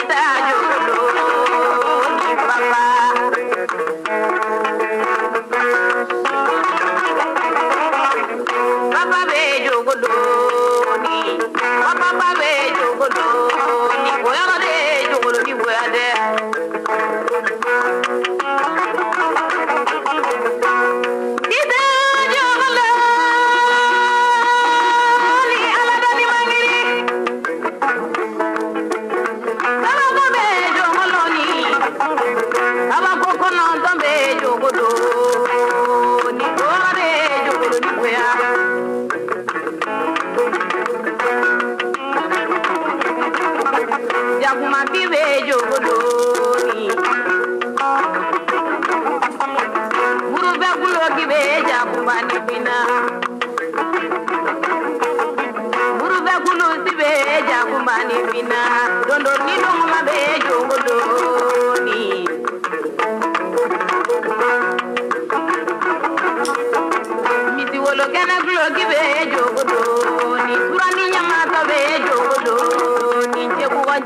magita jogolo ni papa papa be jogolo ni papa be jogolo ni boya de jogolo ni boya de ida jogolo ni ala dani mangiri baba be jogolo ni baba kokono dombe jogolo ni boya de jogolo ni boya Jakuma kibe jogodoni Murube gulo kibe jakuma nibina Murube gulo sibe jakuma nibina Dondo nino mabe jogodoni Miti wolo kena gulo kibe jogodoni Turani nyamata be jogodoni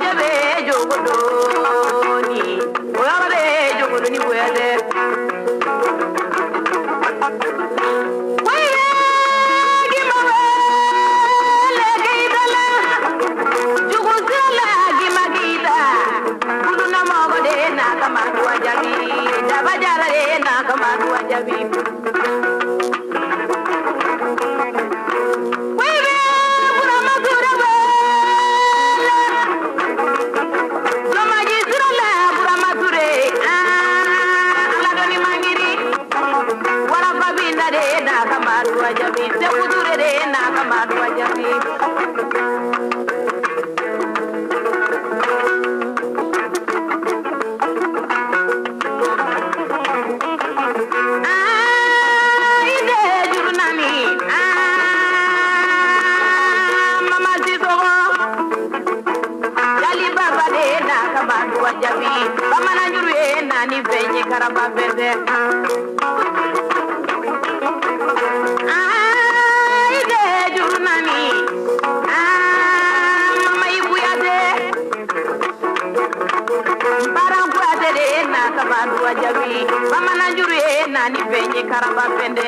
Jebe jogodoni Oyabale jogodoni boyade Oye gimawe legidala Jugusala gimagida Kuluna mogode na kamadu ajabi Dabajara na kamadu ajabi Jabi, se udure na kamadu jabi. Ide jurnani, mama zidogo. Jali baba de na kamadu jabi. Mama na juru na ni benye karaba bebe. Jabi mama na juru na ni benye karaba pende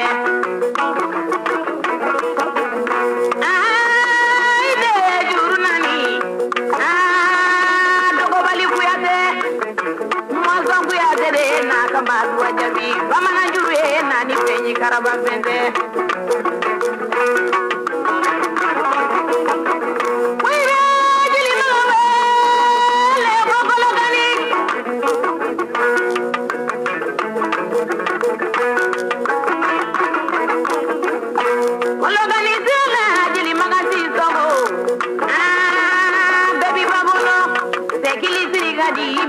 ide juru nani dogo bali kuyate mozo kuyate de na kamadu jabi mama na juru na ni benye karaba pende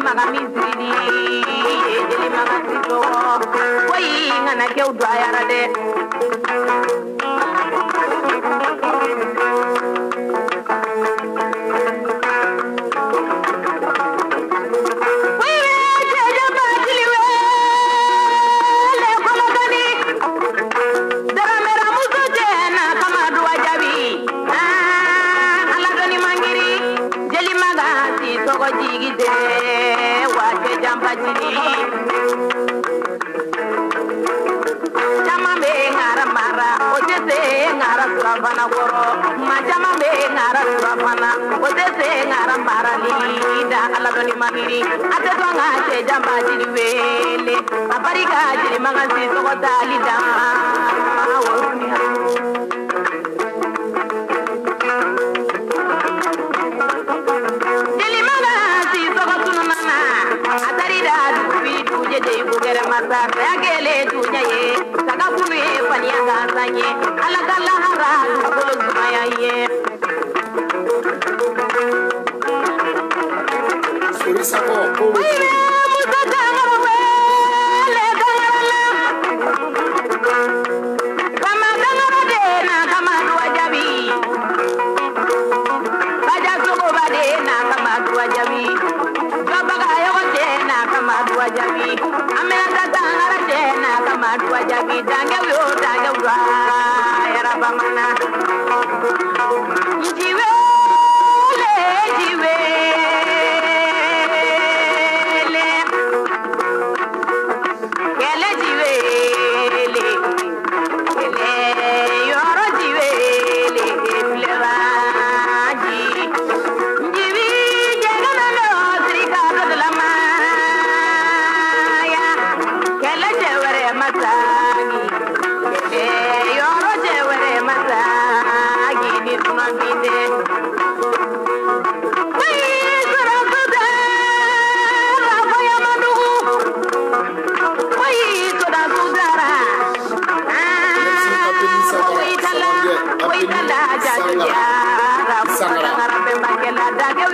Magamizini, jeli magasito, koi ngana keu dwayara de. Fana goro majama be ngara fana ote se ngara marali da ala doni magiri ate to ngate jamba jiri wele aparika jiri magasi to dali da woruni jili magasi to tunana atari da bi tuje de bugere masa agele tuje ye saka kunu e pania gasanye ala kala hara kolo zumaya ye Sorisa ko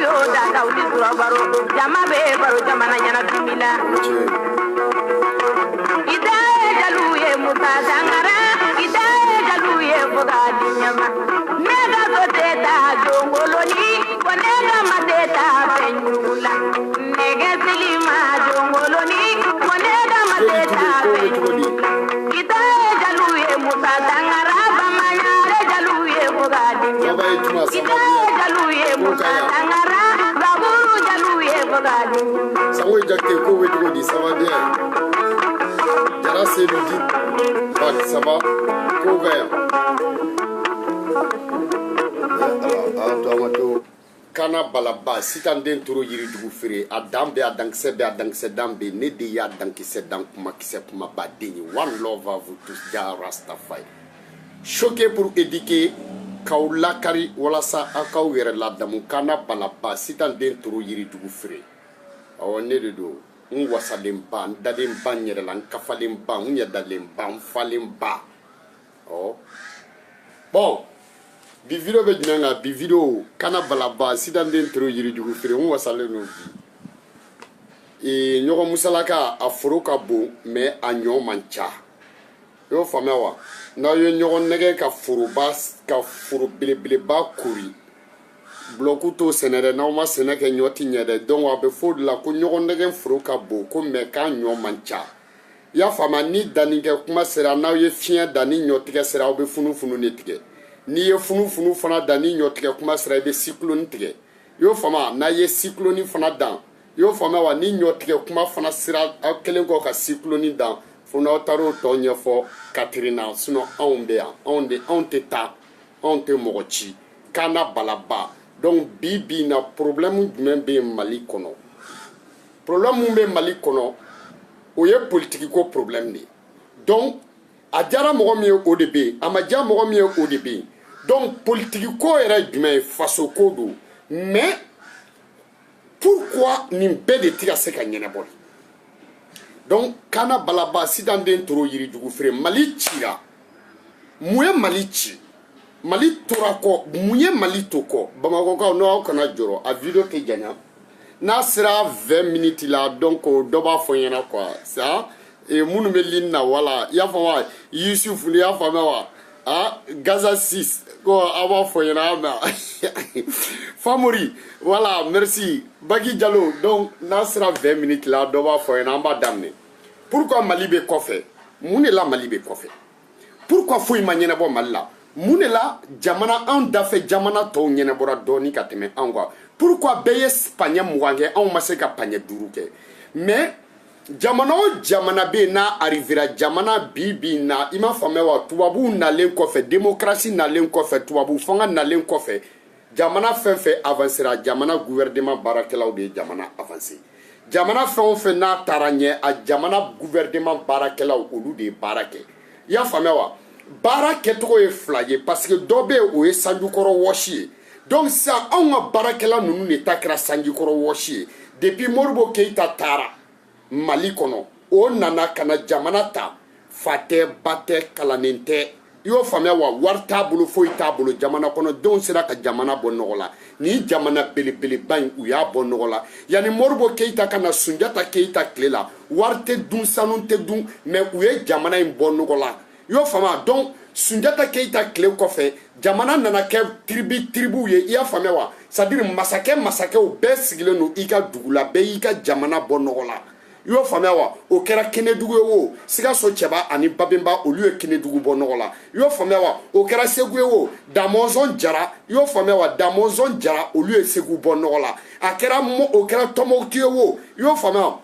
yo da da uli sura baro jama be baro jama na yana tumila idae jaluye muta sangara idae jaluye fogadi nyama nega soteta jongoloni konega mateta penyula nega silima jongoloni konega mateta penyula idae jaluye muta sangara bamanyare jaluye fogadi nyama idae jaluye muta sangara baburu jaluye fogadi Sango jakte ko wetu di ça va bien. Jara c'est le dit. Ça va? Ko vert. Alors, kana balaba sitanden toro yiri dugu fere adambe adankse dambe ne de ya dankise dan kuma ba denyi one love à vous tous ja Rastafari choqué pour éduquer kaula kari wala sa akaw yere la damu kana balaba sitanden toro yiri dugu fere awone de do ngwasalen ban daden ban yere lan kafalen ban nya dalen ban falen ba oh bon bi video be dinanga bi video kana balaba sidanden tro yiri dugu fere on wasale no e nyogo musalaka afro ka bo mais anyo mancha yo famewa na yo nyogo nege ka furu bas ka furu bile ba kuri bloku to senere na ma seneke nyoti nyede donc wa be fod la ko nyogo nege furu ka bo ko me ka nyo mancha ya fama ni danike kuma sera na yo fien dani nyoti ke sera obe funu netige ni ye funu fana dani nyotige kuma sera be cyclone tige yo fama na ye cyclone fana dan yo fama wa ni nyotige kuma fana sera akelen ko ka cyclone dan funa taro to nyefo Katrina sino on te mochi kana balaba donc bibi na problème même be Mali kono problème be Mali kono o ye politique ko problème ni donc a jara mogo mi ODB amaja mogo mi ODB donc politique ko era jumɛn faso ko do mais pourquoi nin bɛɛ de tira se ka ɲɛnabɔ donc kana balaba sidanden toro yiri jugu fere Mali cira mun ye Mali ci Mali tora kɔ mun ye Mali to kɔ Bamakɔkaw n'aw kana jɔrɔ a video tɛ janya n'a sera 20 minutes la donc dɔ b'a fɔ ɲɛna quoi ça et minnu bɛ ligne na wala i y'a fɔ wa Yusuf i y'a faamuya wa ah Gaza 6 ko a b'a fɔ ɲɛna mɛ Famori voilà merci Baki Diallo donc n'a sera 20 minutes la dɔ b'a fɔ ɲɛna an b'a daminɛ pourquoi Mali bɛ kɔfɛ mun de la Mali bɛ kɔfɛ pourquoi foyi ma ɲɛnabɔ Mali la mun de la jamana an dafɛ jamana tɔw ɲɛnabɔra dɔɔni ka tɛmɛ an kan pourquoi bɛɛ ye paɲɛ 20 kɛ anw ma se ka paɲɛ 5 kɛ mais jamana o jamana be na arrivera jamana bibi na ima faamuya wa tubabu nalen kɔfɛ démocratie nalen kɔfɛ tubabu fanga nalen kɔfɛ jamana fɛn avancera jamana gouvernement baarakɛlaw de jamana avancer jamana fɛn n'a taara ɲɛ a jamana gouvernement baarakɛlaw olu de baara kɛ i y'a faamuya wa baara kɛcogo ye fila ye parce que dɔ bɛ o ye sanjukɔrɔ wɔsi ye donc sisan anw ka baarakɛla ninnu de ta kɛra sanjikɔrɔ wɔsi ye depuis Modibo Keyita taara Mali kɔnɔ o nana kana jamana ta fa tɛ ba tɛ kalannen tɛ i y'o faamuya wa wari t'a bolo foyi t'a bolo jamana kɔnɔ denw sera ka jamana bɔ nɔgɔ la ni jamana belebeleba in u y'a bɔ nɔgɔ la yanni Modibo Keyita ka na Sunjata Keyita tile la wari tɛ dun sanu tɛ dun mais u ye jamana in bɔ nɔgɔ la i y'o faamuya donc Sunjata Keyita tile kɔfɛ jamana nana kɛ tribu ye i y'a faamuya wa c'est à dire masakɛw bɛɛ sigilen don i ka dugu la bɛɛ y'i ka jamana bɔ nɔgɔ la i y'o faamuya wa o kɛra Kɛnɛdugu ye o Sikaso Cɛba ani Babemba olu ye Kɛnɛdugu bɔ nɔgɔ la i y'o faamuya wa o kɛra Segu ye o Damɔzɔn Jara i y'o faamuya wa Damɔzɔn Jara olu ye Segu bɔ nɔgɔ la a kɛra o kɛra Tɔnbɔkutu ye o i y'o faamuya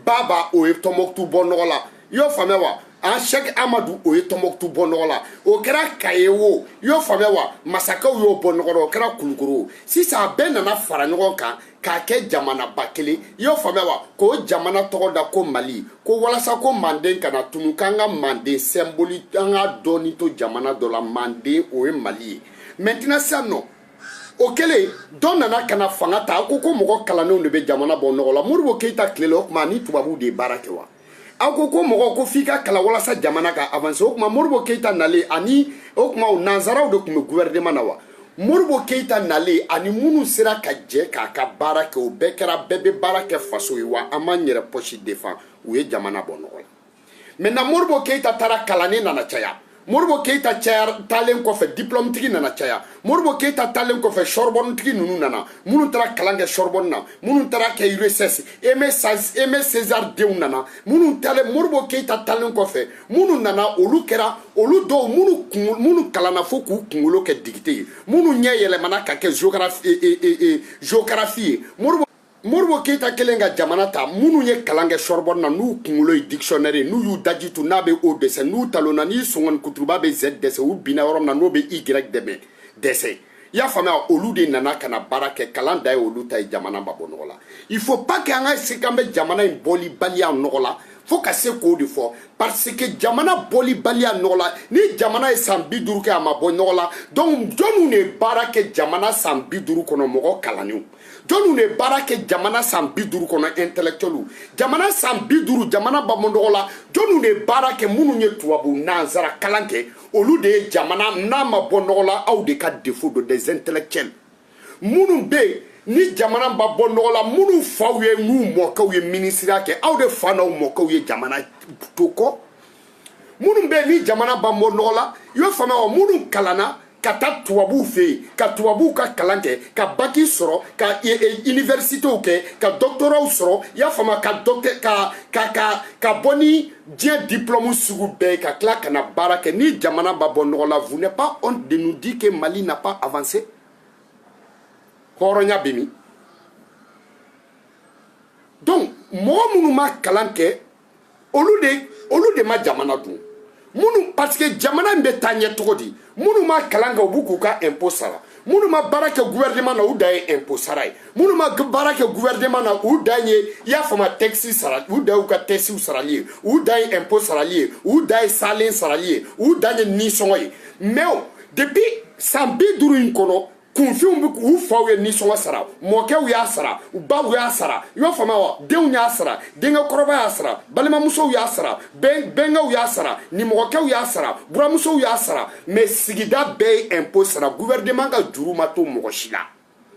Baba o ye Tɔnbɔkutu bɔ nɔgɔ la i y'o faamuya wa an Sheikh Amadou o ye Tɔnbɔkutu bɔ nɔgɔ la o kɛra Kaye o i y'o faamuya wa masakɛw y'o bɔ nɔgɔ la o kɛra Kulukoro sisan a bɛɛ nana fara ɲɔgɔn kan k'a kɛ jamanaba kelen i y'o faamuya wa k'o jamana tɔgɔ da ko Mali ko walasa ko Manden kana tunu k'an ka Manden symbole an ka dɔɔni to jamana dɔ la Manden o ye Mali ye maintenant sisan nɔ o kɛlen dɔ nana kana fanga ta a ko mɔgɔ kalannenw de bɛ jamana bɔ nɔgɔ la Modibo Keyita tile la o tuma ni tubabuw de ye baara kɛ wa a ko mɔgɔ ko f'i ka kalan walasa jamana ka avancer o tuma Modibo Keyita nalen ani o tuma nanzaraw de tun bɛ gouvernement na wa Moribo Keita nale ani munu sera ka jɛ k'a ka baara kɛ o bɛɛ kɛra bɛɛ bɛ baara kɛ faso ye wa an m'an yɛrɛ poche défend u ye jamana bɔ nɔgɔ la maintenant Moribo Keita taara kalanni nana caya Moribo Keita talen kɔfɛ diplôme tigi nana caya Moribo Keita talen kɔfɛ Sorbonne tigi ninnu nana minnu taara kalan kɛ Sorbonne na minnu taara kɛ URSS Aimé César denw nana minnu talen Moribo Keita talen kɔfɛ minnu nana olu kɛra olu dɔw minnu kalanna fo k'u kunkolo kɛ dictée ye minnu ɲɛ yɛlɛmana ka kɛ géographie ye Moribo Keita kelen ka jamana ta minnu ye kalan kɛ Sorbonne na n'u kunkolo ye dictionnaire n'u y'u daji tu n'a bɛ O dɛsɛ n'u talonna ni sɔngɔni kuturuba bɛ Z dɛsɛ u binna yɔrɔ min na n'o bɛ Y dɛsɛ i y'a faamuya olu de nana ka na baara kɛ kalan da ye olu ta ye jamana ma bɔ nɔgɔ la il faut pas que an ka se k'an bɛ jamana in bɔli baliya nɔgɔ la fo ka se k'o de fɔ parce que jamana bɔli baliya nɔgɔ la ni jamana ye san 50 kɛ a ma bɔ nɔgɔ la donc jɔnniw de baara kɛ jamana san 50 kɔnɔ mɔgɔ kalannenw jɔnniw de baara kɛ jamana san 50 kɔnɔ intellectuels jamana san 50 jamana ba bɔ nɔgɔ la jɔnniw de baara kɛ minnu ye tubabu nansara kalan kɛ olu de ye jamana n'a ma bɔ nɔgɔ la aw de ka défaut do des intellectuels minnu bɛ yen ni jamana ba bɔ nɔgɔ la minnu faw ye n'u mɔkɛw ye ministère kɛ aw de fa n'aw mɔkɛw ye jamana to kɔ minnu bɛ yen ni jamana ba bɔ nɔgɔ la i b'a faamuya wa minnu kalanna ka taa tubabuw fɛ yen ka tubabuw ka kalan kɛ ka baki sɔrɔ ka universitéw kɛ ka doctorat sɔrɔ i y'a faamuya ka bɔ ni diɲɛ diplôme sugu bɛɛ ye ka tila ka na baara kɛ ni jamana ba bɔ nɔgɔ la vous n'êtes pas honte de nous dire que Mali n'a pas avancé hɔrɔnya bɛ min donc mɔgɔ minnu ma kalan kɛ olu de ma jamana dun minnu parce que jamana in bɛ taa ɲɛ cogo di minnu ma kalan kɛ u b'u k'u ka impôt sara minnu ma baara kɛ gouvernement na u dan ye impôt sara ye minnu ma baara kɛ gouvernement na u dan ye i y'a faamuya taxe sara u dan y'u ka taxe sarali ye u dan ye impôt sarali ye u dan ye salen sarali ye u dan ye nisɔngɔ ye mais depuis san 50 in kɔnɔ kunfinw bɛ k'u faw ye nisɔngɔ sara mɔkɛw y'a sara u baw y'a sara i b'a faamuya wa denw y'a sara denkɛ kɔrɔba y'a sara balimamusow y'a sara bɛnkɛw y'a sara nimɔgɔkɛw y'a sara buramusow y'a sara mais sigida bɛɛ ye impôt sara gouvernement ka juru ma to mɔgɔ si la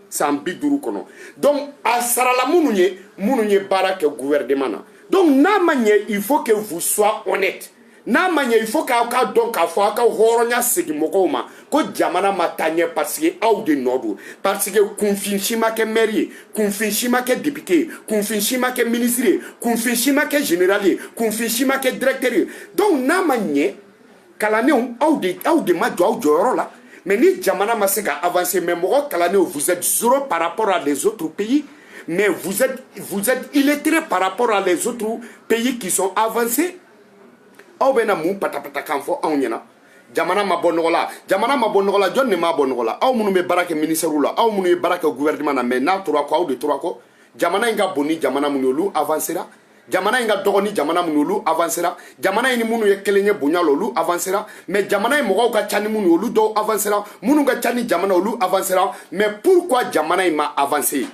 san 50 kɔnɔ donc a sarala minnu ye baara kɛ gouvernement na donc n'a ma ɲɛ il faut que vous soyez honnête n'a ma ɲɛ il faut k'aw ka dɔn k'a fɔ aw ka hɔrɔnya segin mɔgɔw ma ko jamana ma taa ɲɛ parce que aw de nɔ don parce que kunfin si ma kɛ maire ye kunfin si ma kɛ député ye kunfin si ma kɛ ministre ye kunfin si ma kɛ général ye kunfin si ma kɛ directeur ye donc n'a ma ɲɛ kalannenw aw de ma jɔ aw jɔyɔrɔ la mais ni jamana ma se ka avancer mais mɔgɔ kalannenw vous êtes zéro par rapport à les autres pays mais vous êtes illettrés par rapport à les autres pays qui sont avancés. Aw bena mun patapata kan fɔ anw ɲɛna jamana ma bɔ nɔgɔ la jɔn de ma bɔ nɔgɔ la aw minnu bɛ baara kɛ ministère la aw minnu ye baara kɛ gouvernement na mais n'a tora kɔ aw de tora kɔ jamana in ka bon ni jamana minnu olu avancera jamana in ka dɔgɔ ni jamana minnu olu avancera jamana in ni minnu ye kelen ye bonya la olu avancera mais jamana in mɔgɔw ka ca ni minnu olu dɔw avancera minnu ka ca ni jamana olu avancera mais pourquoi jamana in ma avancer?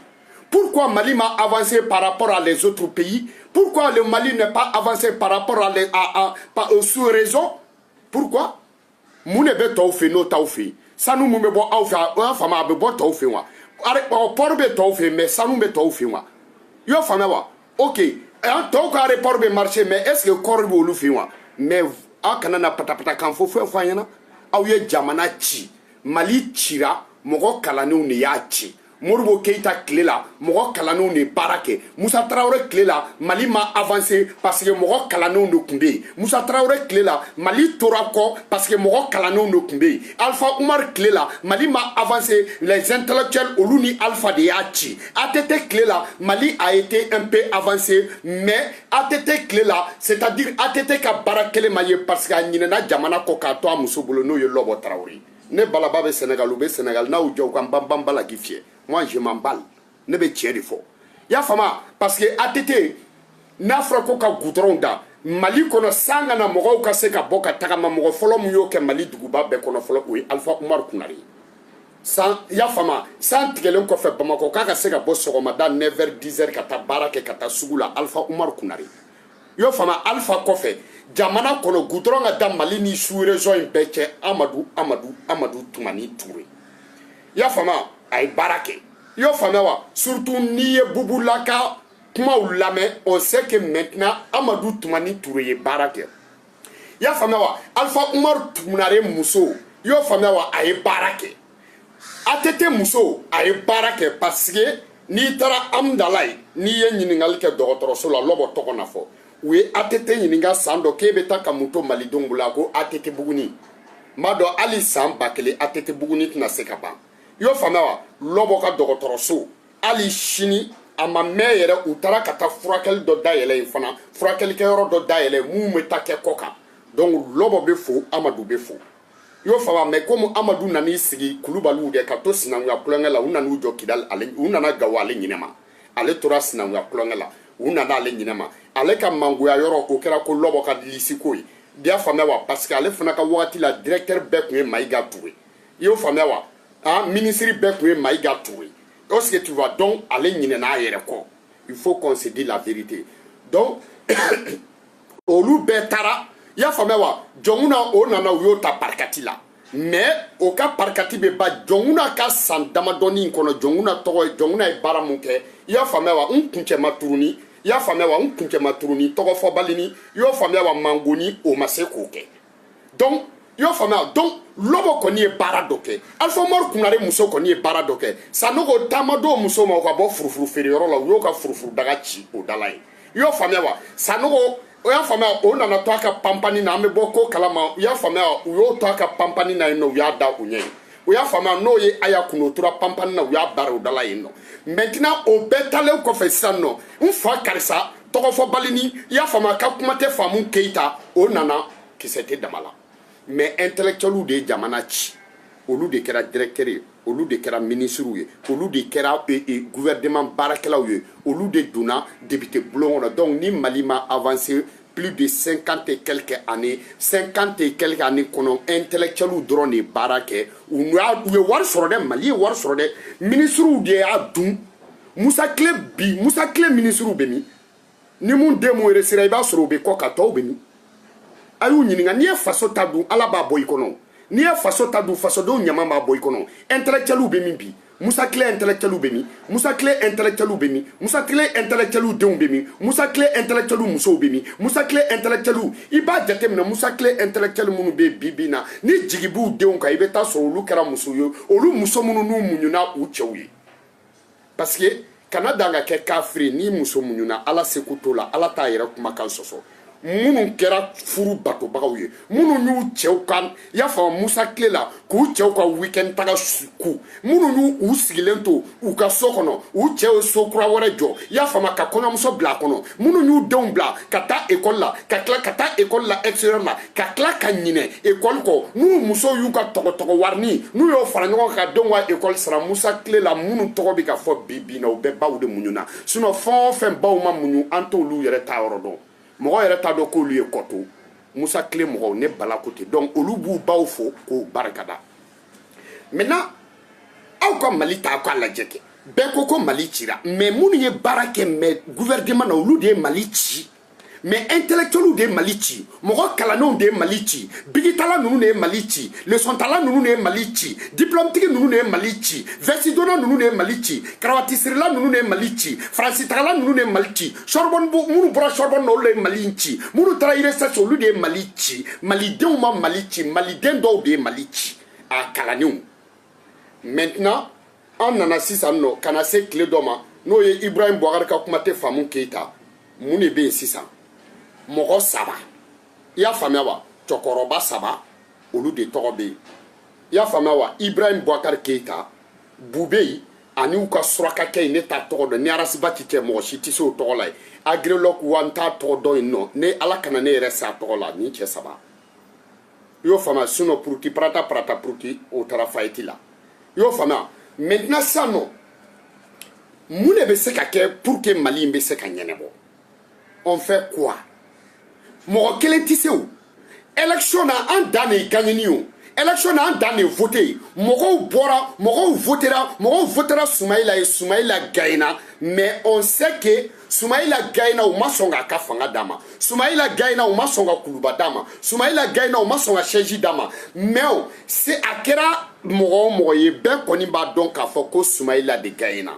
Pourquoi Mali m'a avancé par rapport à les autres pays? Pourquoi le Mali n'est pas avancé par rapport aux sous-régions? Pourquoi? Moune be taw fe no taw fe. Sanu mu be bo aw fa o fama be bo taw fe wa. Are port be taw fe mais sanu be taw fe wa. Yo fama wa. OK. En taw ka report be marché mais est-ce que corps be olu fe wa? Mais a kana na patapata kan fo fo yana. Aw ye jamana ci. Mali cira mogo kalanu ne ya ci. Moribo Keita clé là, mɔgɔ kalannenw de baara kɛ. Musa Traoré clé là, Mali ma avancé parce que mɔgɔ kalannenw de tun bɛ yen. Musa Traoré clé là, Mali tora kɔ parce que mɔgɔ kalannenw de tun bɛ yen. Alpha Oumar clé là, Mali ma avancé, les intellectuels olu ni Alpha de y'a ci. ATT clé là, Mali a été un peu avancé, mais ATT clé là, c'est-à-dire ATT ka baara kelen ma ye parce que a ɲinɛna jamana kɔ k'a to a muso bolo n'o ye Lɔbɔ Traoré. Ne balaba bɛ Sénégal u bɛ Sénégal n'aw jɔ u ka banban bala k'i fiyɛ. Moi je m'emballe. Ne be tiɲɛ de fɔ. Y'a fama parce que ATT n'a fɔra ko ka goudron da Mali kɔnɔ san kana mɔgɔw ka se ka bɔ ka tagama mɔgɔ fɔlɔ mun y'o kɛ Mali duguba bɛɛ kɔnɔ fɔlɔ o ye Alpha Oumar Kunare. San y'a fama san tigɛlen kɔfɛ Bamako k'a ka se ka bɔ sɔgɔmada 9h 10h ka taa baara kɛ ka taa sugu la Alpha Oumar Kunare. Yo fama Alpha kɔfɛ jamana kɔnɔ goudron ka da Mali ni sous-région in bɛɛ cɛ Amadou Toumani Touré. y'a fama a ye baara kɛ i y'o faamuya wa surtout n'i ye Bubulaka kumaw lamɛn on sait que maintenant Amadou Toumani Touré ye baara kɛ i y'a faamuya wa Alpha Umar Tunare muso i y'o faamuya wa a ye baara kɛ ATT muso a ye baara kɛ parce que n'i taara Amdala ye n'i ye ɲininkali kɛ dɔgɔtɔrɔso la lɔbɔ tɔgɔ na fɔ u ye ATT ɲininka san dɔ k'e bɛ taa ka mun to malidenw bolo a ko ATT Buguni m'a dɔn hali san 1000 ATT Buguni tɛna se ka ban i y'o faamuya wa lɔbɔ ka dɔgɔtɔrɔso hali sini a ma mɛn yɛrɛ u taara ka taa furakɛli dɔ dayɛlɛ yen fana furakɛlikɛyɔrɔ dɔ dayɛlɛ mun bɛ taa kɛ kɔ kan donc lɔbɔ bɛ fo Amadu bɛ fo i y'o faamuya mais comme Amadu nan'i sigi Kulubaliw de ka to sinankunya kulonkɛ la u nan'u jɔ Kidali u nana Gawo ale ɲinɛma ale tora sinankunya kulonkɛ la u nana ale ɲinɛma ale ka mangoya yɔrɔ o kɛra ko lɔbɔ ka lisiko ye i y'a faamuya wa parce que ale fana ka wagati la directeur bɛɛ tun ye Mayiga Touré i y'o faamuya wa ministre bɛɛ tun ye Mayiga Touré est-ce que tu vois donc ale ɲinɛna a yɛrɛ kɔ il faut qu'on se dise la vérité donc olu bɛɛ taara i y'a faamuya wa jɔnkuna o nana u y'o ta parikati la mais o ka parikati bɛ ban jɔnkuna ka san damadɔni kɔnɔ jɔnkuna tɔgɔ ye jɔnkuna ye baara mun kɛ i y'a faamuya wa n kuncɛ ma turuni i y'a faamuya wa n kuncɛ ma turuni tɔgɔfɔbali ni i y'o faamuya wa mangoni o ma se k'o kɛ donc i y'o faamuya donc lɔbɔ kɔni ye baara dɔ kɛ Alpha Umar Kunare muso kɔni ye baara dɔ kɛ Sanogo taama d'o muso ma o ka bɔ furufuru feereyɔrɔ la u y'o ka furufuru daga ci o da la ye i y'o faamuya wa Sanogo o y'a faamuya o nana to a ka panpani na an bɛ bɔ ko kalama u y'a faamuya u y'o to a ka panpani na yen nɔ u y'a da u ɲɛ ye u y'a faamuya n'o ye Aya kun o tora panpani na u y'a bara u da la yen nɔ maintenant o bɛɛ talen kɔfɛ sisan nɔ n fa karisa tɔgɔfɔbali ni i y'a faamuya ka kuma tɛ faamu Keyita o nana kisɛ tɛ dama la mais intellectuels de ye jamana ci olu de kɛra directeur ye olu de kɛra ministre ye olu de kɛra gouvernement baarakɛlaw ye olu de donna député bulon kɔnɔ donc ni Mali ma avancé plus de 50 et quelques années kɔnɔ intellectuels dɔrɔn de baara kɛ u ye wari sɔrɔ dɛ Mali ye wari sɔrɔ dɛ ministres de y'a dun Musa Tile ministres bɛ min ni mun den mun resira i b'a sɔrɔ u bɛ kɔ ka tɔw bɛ min a y'u ɲininka n'i ye faso ta dun Ala b'a bɔ i kɔnɔ n'i ye faso ta dun fasodenw ɲama b'a bɔ i kɔnɔ intellectuels bɛ min bi Musa Tile intellectuels bɛ min Musa Tile intellectuels bɛ min Musa Tile intellectuels denw bɛ min Musa Tile intellectuels musow bɛ min Musa Tile intellectuels i b'a jateminɛ Musa Tile intellectuels minnu bɛ bi na ni jigi b'u denw kan i bɛ taa sɔrɔ olu kɛra muso ye olu muso minnu n'u muɲuna u cɛw ye parce que kana dan ka kɛ kafiri ni muso muɲuna Ala seko t'o la Ala t'a yɛrɛ kumakan sɔsɔ minnu kɛra furu batobagaw ye minnu y'u cɛw ka i y'a faamu Musa Tile la k'u cɛw ka weekend taga ku minnu y'u sigilen to u ka so kɔnɔ u cɛw ye so kura wɛrɛ jɔ i y'a faamu ka kɔɲɔmuso bila a kɔnɔ minnu y'u denw bila ka taa école la ka tila ka taa école la extérieur la ka tila ka ɲinɛ école kɔ n'u musow y'u ka tɔgɔtɔgɔ warini n'u y'o fara ɲɔgɔn kan ka denw ka école sara Musa Tile la minnu tɔgɔ bɛ ka fɔ bi na u bɛɛ baw de muɲuna sinon fɛn o fɛn baw ma muɲu an t'olu yɛrɛ ta yɔrɔ dɔn mɔgɔ yɛrɛ t'a dɔn k'olu ye kɔto Musa Tile mɔgɔw ne bala ko ten donc olu b'u baw fo k'o barikada maintenant aw ka Mali ta aw ka lajɛ kɛ bɛɛ ko Mali cira mais minnu ye baara kɛ mais gouvernement na olu de ye Mali ci mais intellectuels de ye Mali ci mɔgɔ kalannenw de ye Mali ci bigitala ninnu de ye Mali ci leçontala ninnu de ye Mali ci diplômetigi ninnu de ye Mali ci vɛsidonna ninnu de ye Mali ci karawatisirila ninnu de ye Mali ci faransitagala ninnu de ye Mali ci Sorbonne minnu bɔra Sorbonne na olu de ye Mali ci minnu taara IRESS olu de ye Mali ci malidenw ma Mali ci maliden dɔw de ye Mali ci a kalannenw maintenant an nana sisan nɔ ka na se tile dɔ ma n'o ye Ibrahim Boubacar ka kuma tɛ faamu Keyita mun de bɛ yen sisan mɔgɔ saba i y'a faamuya wa cɛkɔrɔba saba olu de tɔgɔ bɛ yen i y'a faamuya wa Ibrahim Boubacar Keyita Bube ani u ka surakakɛ in ne t'a tɔgɔ dɔn ni arasiba ti cɛ mɔgɔ si tɛ se o tɔgɔ la ye Agrelok wa n t'a tɔgɔ dɔn yen nɔ ne Ala kana ne yɛrɛ se a tɔgɔ la ni cɛ saba i y'o faamuya sinon puruki parata puruki o taara fayeti la i y'o faamuya maintenant sisan nɔ mun de bɛ se ka kɛ pour que Mali in bɛ se ka ɲɛnabɔ on fait quoi mɔgɔ kelen tɛ se o élection na an dan de ye gagneni o élection na an dan de ye voté mɔgɔw votera Soumaïla ye Soumaïla gagna mais on sait que Soumaïla gagna u ma sɔn k'a ka fanga d'a ma Soumaïla gagna u ma sɔn ka kuluba d'a ma Soumaïla gagna u ma sɔn ka chaise d'a ma mais c'est a kɛra mɔgɔ ye bɛɛ kɔni b'a dɔn k'a fɔ ko Soumaïla de gagne na.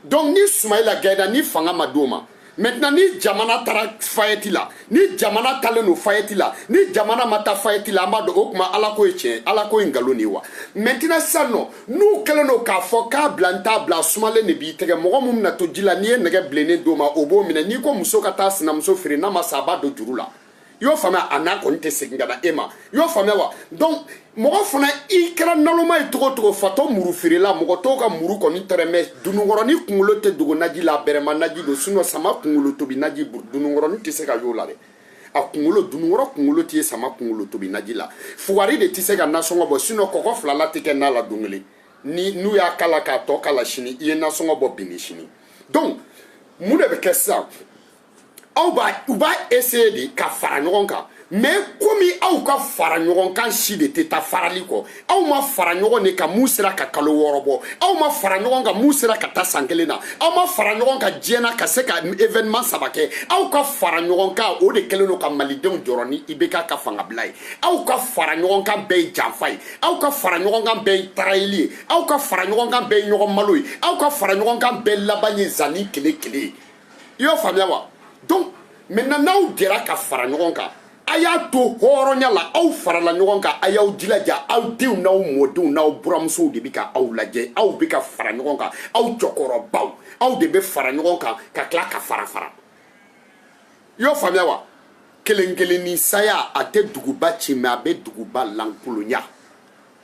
Donc ni Soumaïla gagne ni fanga ma d'o ma. Maintenant ni jamana tara fayeti la, ni jamana talen no fayeti la, ni jamana mata fayeti la, amado okuma alako eche, alako ingaloni wa. Maintenant ça non, nous keleno ka foka blanta bla Soumale ne bi tege mogo mum na to jila ni nege blene do ma obo mine ni ko muso kata sina muso firi na masaba do jurula. Yo fama ana ko nte segngana ema. Yo fama wa. Donc mogo fana ikra naloma itoko fato muru firi la mogo to ka muru ko ni tereme dunungoro ni kungulo te dugo naji la berema naji do suno sama kungulo to bi naji dunungoro ni tise ka yo la de. A kungulo dunungoro kungulo tie sama kungulo to bi naji la. Fuwari de tise ka nasongo bo suno koko flala teke na la dungeli. Ni nu ya kala ka to kala shini iye nasongo bo bini shini. Donc mu de be kessa ou ba essayer de ka fara ɲɔgɔn kan mais komi aw ka fara ɲɔgɔn kan si de tɛ taa farali kɔ aw ma fara ɲɔgɔn de ka mun sera ka kalo 6 bɔ aw ma fara ɲɔgɔn kan mun sera ka taa san 1 na aw ma fara ɲɔgɔn kan diɲɛna ka se ka événement 3 kɛ aw ka fara ɲɔgɔn kan o de kɛlen don ka malidenw jɔrɔ ni IBK ka fangabila ye aw ka fara ɲɔgɔn kan bɛɛ ye janfa ye aw ka fara ɲɔgɔn kan bɛɛ ye tarayeli ye aw ka fara ɲɔgɔn kan bɛɛ ye ɲɔgɔn malo ye aw ka fara ɲɔgɔn kan bɛɛ laban ye zani kele kele i y'o faamuya wa donc maintenant n'aw jɛra ka fara ɲɔgɔn kan a y'a to hɔrɔnya la aw farala ɲɔgɔn kan a y'aw jilaja aw denw n'aw mɔdenw n'aw buramusow de bɛ ka aw lajɛ aw bɛ ka fara ɲɔgɔn kan aw cɛkɔrɔbaw aw de bɛ fara ɲɔgɔn kan ka tila ka fara i y'o faamuya wa kelen kelen ni saya a tɛ duguba ci mais a bɛ duguba lankolonya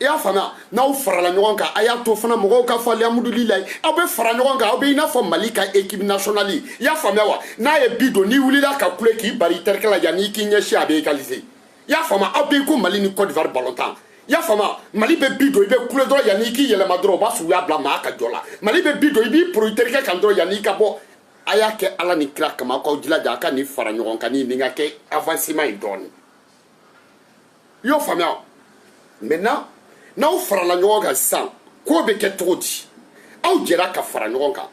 i y'a faamuya n'aw farala ɲɔgɔn kan a y'a to fana mɔgɔw ka fɔ alihamudulilayi aw bɛ fara ɲɔgɔn kan aw bɛ i n'a fɔ Mali ka équipe nationale i y'a faamuya wa n'a ye bi don n'i wulila ka kule k'i bari i terikɛ la yanni i k'i ɲɛsin a bɛ égaliser i y'a faamuya aw bɛ i ko Mali ni Côte d'Ivoire ballontan i y'a faamuya Mali bɛ bi don i bɛ kule dɔrɔn yanni i k'i yɛlɛma dɔrɔn o b'a sɔrɔ u y'a bila maa ka jɔ la Mali bɛ bi don i b'i poro i terikɛ kan dɔrɔn yanni i ka bɔ a y'a kɛ Ala ni kira kama k'aw jilaja a ka nin fara ɲɔgɔn kan nin ka kɛ avancement ye dɔɔni i y'o faamuya maintenant n'aw farala ɲɔgɔn kan sisan ko bɛ kɛ cogo di aw jɛra ka fara ɲɔgɔn kan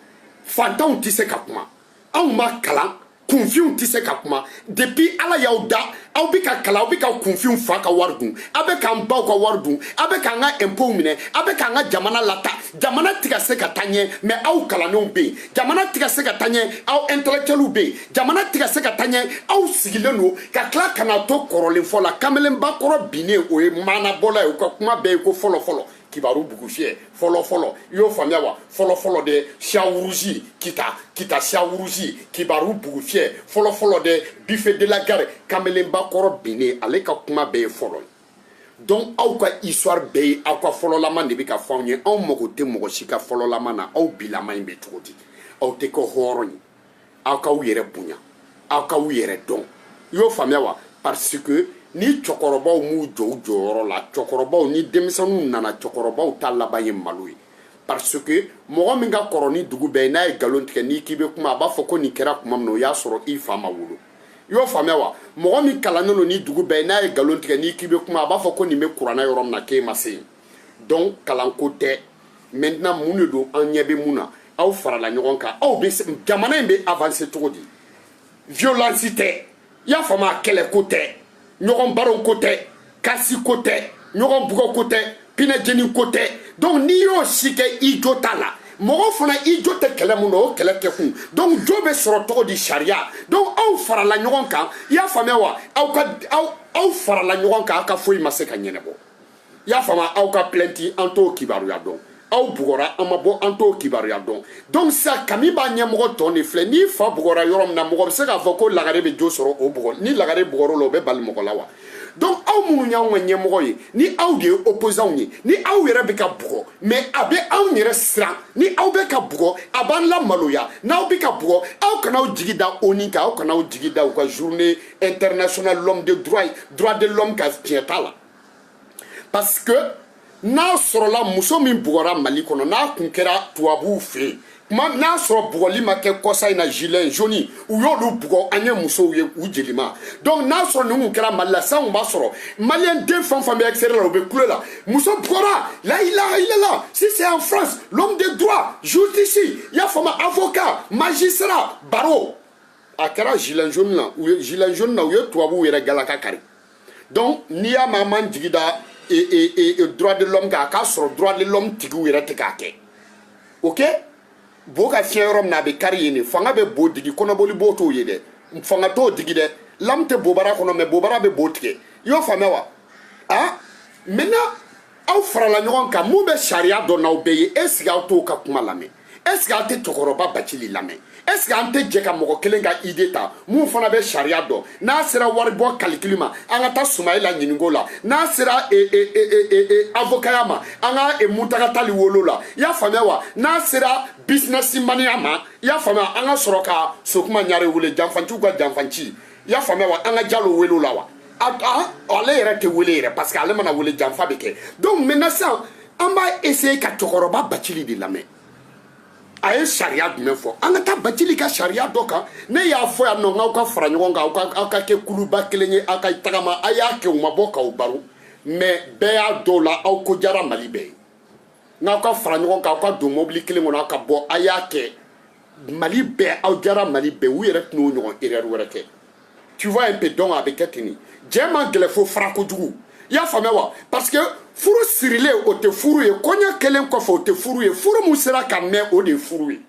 fantanw tɛ se ka kuma anw ma kalan kunfinw tɛ se ka kuma depuis Ala y'aw da aw bɛ ka kalan aw bɛ ka kunfinw fa ka wari dun aw bɛ k'an baw ka wari dun aw bɛ k'an ka impôts minɛ aw bɛ k'an ka jamana lata jamana tɛ ka se ka taa ɲɛ mais aw kalannenw bɛ yen jamana tɛ ka se ka taa ɲɛ aw intellectuels bɛ yen jamana tɛ ka se ka taa ɲɛ aw sigilen don ka tila ka na to kɔrɔlenfɔ la kamelenba kɔrɔ binnen o ye maanabɔla ye u ka kuma bɛɛ ye ko fɔlɔ-fɔlɔ kibaru bugufiyɛ fɔlɔ-fɔlɔ i y'o faamuya wa fɔlɔ-fɔlɔ de siawuruzi kita siawuruzi kibaru bugufiyɛ fɔlɔ-fɔlɔ de bife de la gare kamelenba kɔrɔ binnen ale ka kuma bɛɛ ye fɔlɔ ye donc aw ka histoire bɛɛ ye aw ka fɔlɔlama de bɛ ka fɔ anw ye anw mago tɛ mɔgɔ si ka fɔlɔlama na aw bilama in bɛ cogo di aw tɛ kɛ hɔrɔn ye aw k'aw yɛrɛ bonya aw k'aw yɛrɛ dɔn i y'o faamuya wa parce que ni cɛkɔrɔbaw m'u jɔ u jɔyɔrɔ la cɛkɔrɔbaw ni denmisɛnninw nana cɛkɔrɔbaw ta laban ye malo ye parce que mɔgɔ min ka kɔrɔ ni dugu bɛɛ ye n'a ye nkalon tigɛ n'i k'i bɛ kuma a b'a fɔ ko nin kɛra kuma min na o y'a sɔrɔ i fa ma wolo i y'o faamuya wa mɔgɔ min kalannen don ni dugu bɛɛ ye n'a ye nkalon tigɛ n'i k'i bɛ kuma a b'a fɔ ko nin bɛ kuranna yɔrɔ min na k'e ma se yen donc kalanko tɛ maintenant mun de don an ɲɛ bɛ mun na aw farala ɲɔgɔn kan aw bɛ jamana in bɛ avancer cogo di violence tɛ i y'a faamuya kɛlɛko tɛ ɲɔgɔn barow ko tɛ kasi ko tɛ ɲɔgɔn bugɔ ko tɛ pinɛjeni ko tɛ donc n'i y'o si kɛ i jo t'a la mɔgɔ fana i jo tɛ kɛlɛ mun na o kɛlɛ kɛ kun donc jo bɛ sɔrɔ cogo di sariya donc aw farala ɲɔgɔn kan i y'a faamuya wa aw farala ɲɔgɔn kan aw ka foyi ma se ka ɲɛnabɔ i y'a faamuya aw ka plainte an t'o kibaruya dɔn aw bugɔra an ma bɔ an t'o kibaruya dɔn donc sisan kami b'a ɲɛmɔgɔ tɔn de filɛ n'i fa bugɔra yɔrɔ min na mɔgɔ bɛ se k'a fɔ ko lagare bɛ jo sɔrɔ o bugɔ ni lagare bugɔr'o la o bɛ bali mɔgɔ la wa donc aw minnu y'anw ka ɲɛmɔgɔ ye ni aw de ye opposants ye ni aw yɛrɛ bɛ ka bugɔ mais a bɛ anw yɛrɛ siran ni aw bɛ ka bugɔ a b'an lamaloya n'aw bɛ ka bugɔ aw kana'aw jigi da ONU kan aw kana'aw jigi da u ka journée internationale l'homme de droit de l'homme ka tiɲɛ t'a la parce que n'a sɔrɔla muso min bugɔra Mali kɔnɔ n'a kun kɛra tubabuw fɛ yen kuma n'a sɔrɔ bugɔli ma kɛ kɔsa in na gilet jaune u y'olu bugɔ an ye musow ye u jelima donc n'a sɔrɔ nin kun kɛra Mali la sisan kun b'a sɔrɔ maliyɛn den fɛn o fɛn bɛ extérieur la u bɛ kule la muso bugɔra la ilaha illallah si c'est en France l'homme de droit justice i y'a faamuya avocat magistrat baro a kɛra gilet jaune na u ye tubabuw yɛrɛ galaka kari donc n'i y'a mɛn an m'an jigi da droit de l'homme ka ka sɔrɔ droit de l'homme tigiw yɛrɛ tɛ k'a kɛ ok bo ka fiɲɛ yɔrɔ min na a bɛ kari yen de fanga bɛ bo digi kɔnɔboli b'o t'o ye dɛ fanga t'o digi dɛ lam tɛ bobara kɔnɔ mɛ bobara bɛ bo tigɛ i y'o faamuya wa ah maintenant aw farala ɲɔgɔn kan mun bɛ sariya dɔn n'aw bɛɛ ye est ce que aw t'o ka kuma lamɛn est ce que aw tɛ cɛkɔrɔba Bacili lamɛn est ce que an tɛ jɛ ka mɔgɔ kelen ka idée ta mun fana bɛ sariya dɔn n'a sera waribɔ calcul ma an ka taa Sumayila ɲininko la n'a sera avocaya ma an ka Muntaka Tali wolo la i y'a faamuya wa n'a sera businessmaniya ma i y'a faamuya an ka sɔrɔ ka Sokuma Ɲare wele janfanciw ka janfanci i y'a faamuya wa an ka Jalo wele la wa ale yɛrɛ tɛ wele yɛrɛ parce que ale mana wele janfa bɛ kɛ donc maintenant sisan an b'a essayer ka cɛkɔrɔba Bacili de lamɛn a ye sariya jumɛn fɔ an ka taa Bacili ka sariya dɔ kan ne y'a fɔ yan nɔ k'aw ka fara ɲɔgɔn kan aw ka kɛ kuluba kelen ye aw ka tagama a y'a kɛ u ma bɔ k'aw baro mais bɛɛ y'a dɔw la aw ko jara Mali bɛɛ ye n'aw ka fara ɲɔgɔn kan aw ka don mobili kelen kɔnɔ aw ka bɔ a y'a kɛ Mali bɛɛ aw jara Mali bɛɛ u yɛrɛ tɛn'o ɲɔgɔn erreur wɛrɛ kɛ tu vois un peu donc a bɛ kɛ ten jɛ man gɛlɛ fo fara kojugu i y'a faamuya wa parce que furu sirilen o tɛ furu ye kɔɲɔ kelen kɔfɛ o tɛ furu ye furu mun sera ka mɛn o de ye furu ye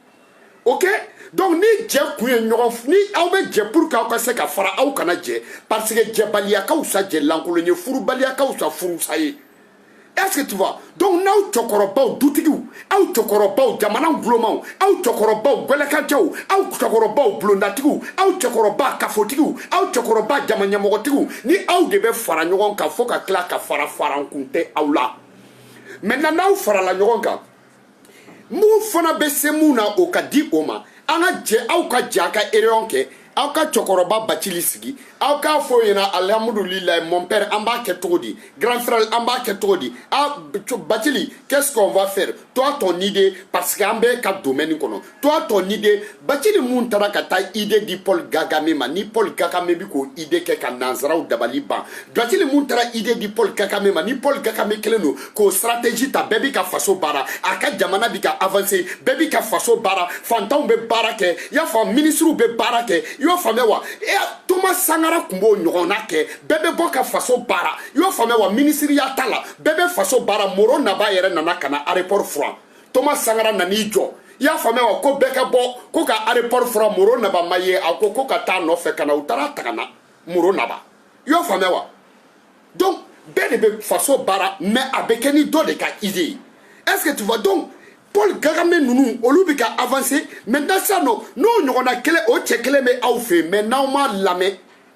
ok donc ni jɛ kun ye ɲɔgɔn ni aw bɛ jɛ pour que aw ka se ka fara aw kana jɛ parce que jɛbaliya ka fisa jɛlankolon ye furubaliya ka fisa furusa ye est-ce que tu vois donc n'aw cɛkɔrɔbaw dutigiw aw cɛkɔrɔbaw jamana gulonmaw aw cɛkɔrɔbaw gwɛlɛkancɛw aw cɛkɔrɔbaw bulondatigiw aw cɛkɔrɔba kafotigiw aw cɛkɔrɔba jama ɲɛmɔgɔtigiw ni aw de bɛ fara ɲɔgɔn kan fo ka tila ka farankun tɛ aw la maintenant n'aw farala ɲɔgɔn kan mun fana bɛ se mun na o ka di o ma an ka jɛ aw ka jɛ a ka réunion kɛ aw ka cɛkɔrɔba Bacili sigi aw k'a fɔ ɲɛna alhamdulilayi mon père an b'a kɛ cogo di grand frère an b'a kɛ cogo di ah Bacili qu'est-ce qu'on va faire toi ton idée parce que an bɛ ka domaine kɔnɔ toi ton idée Bacili mun taara ka taa idée di Paul Kagame ma ni Paul Kagame bi k'o idée kɛ ka nanzaraw dabali ban Bacili mun taara idée di Paul Kagame ma ni Paul Kagame kelen don k'o stratégie ta bɛɛ bi ka faso baara a ka jamana bi ka avancer bɛɛ bi ka faso baara fantanw bɛ baara kɛ i y'a fɔ ministres bɛ baara kɛ i y'o faamuya wa Thomas Sankara kun b'o ɲɔgɔnna kɛ bɛɛ bɛ bɔ ka faso baara i y'o faamuya wa ministeriya t'a la bɛɛ bɛ faso baara Moro Naba yɛrɛ nana ka na aéroport furan Thomas Sankara nan'i jɔ i y'a faamuya wa ko bɛɛ ka bɔ ko ka aéroport furan Moro Naba ma ye a ko ka taa nɔfɛ ka na u taara ta ka na Moro Naba i y'o faamuya wa donc bɛɛ de bɛ faso baara mais a bɛ kɛ ni dɔ de ka idée ye est-ce que tu vois donc Paul Kagame ninnu olu bɛ ka avancer maintenant sisan nɔ n'o ɲɔgɔnna kelen o cɛ kelen bɛ aw fɛ yen mais n'aw m'a lamɛn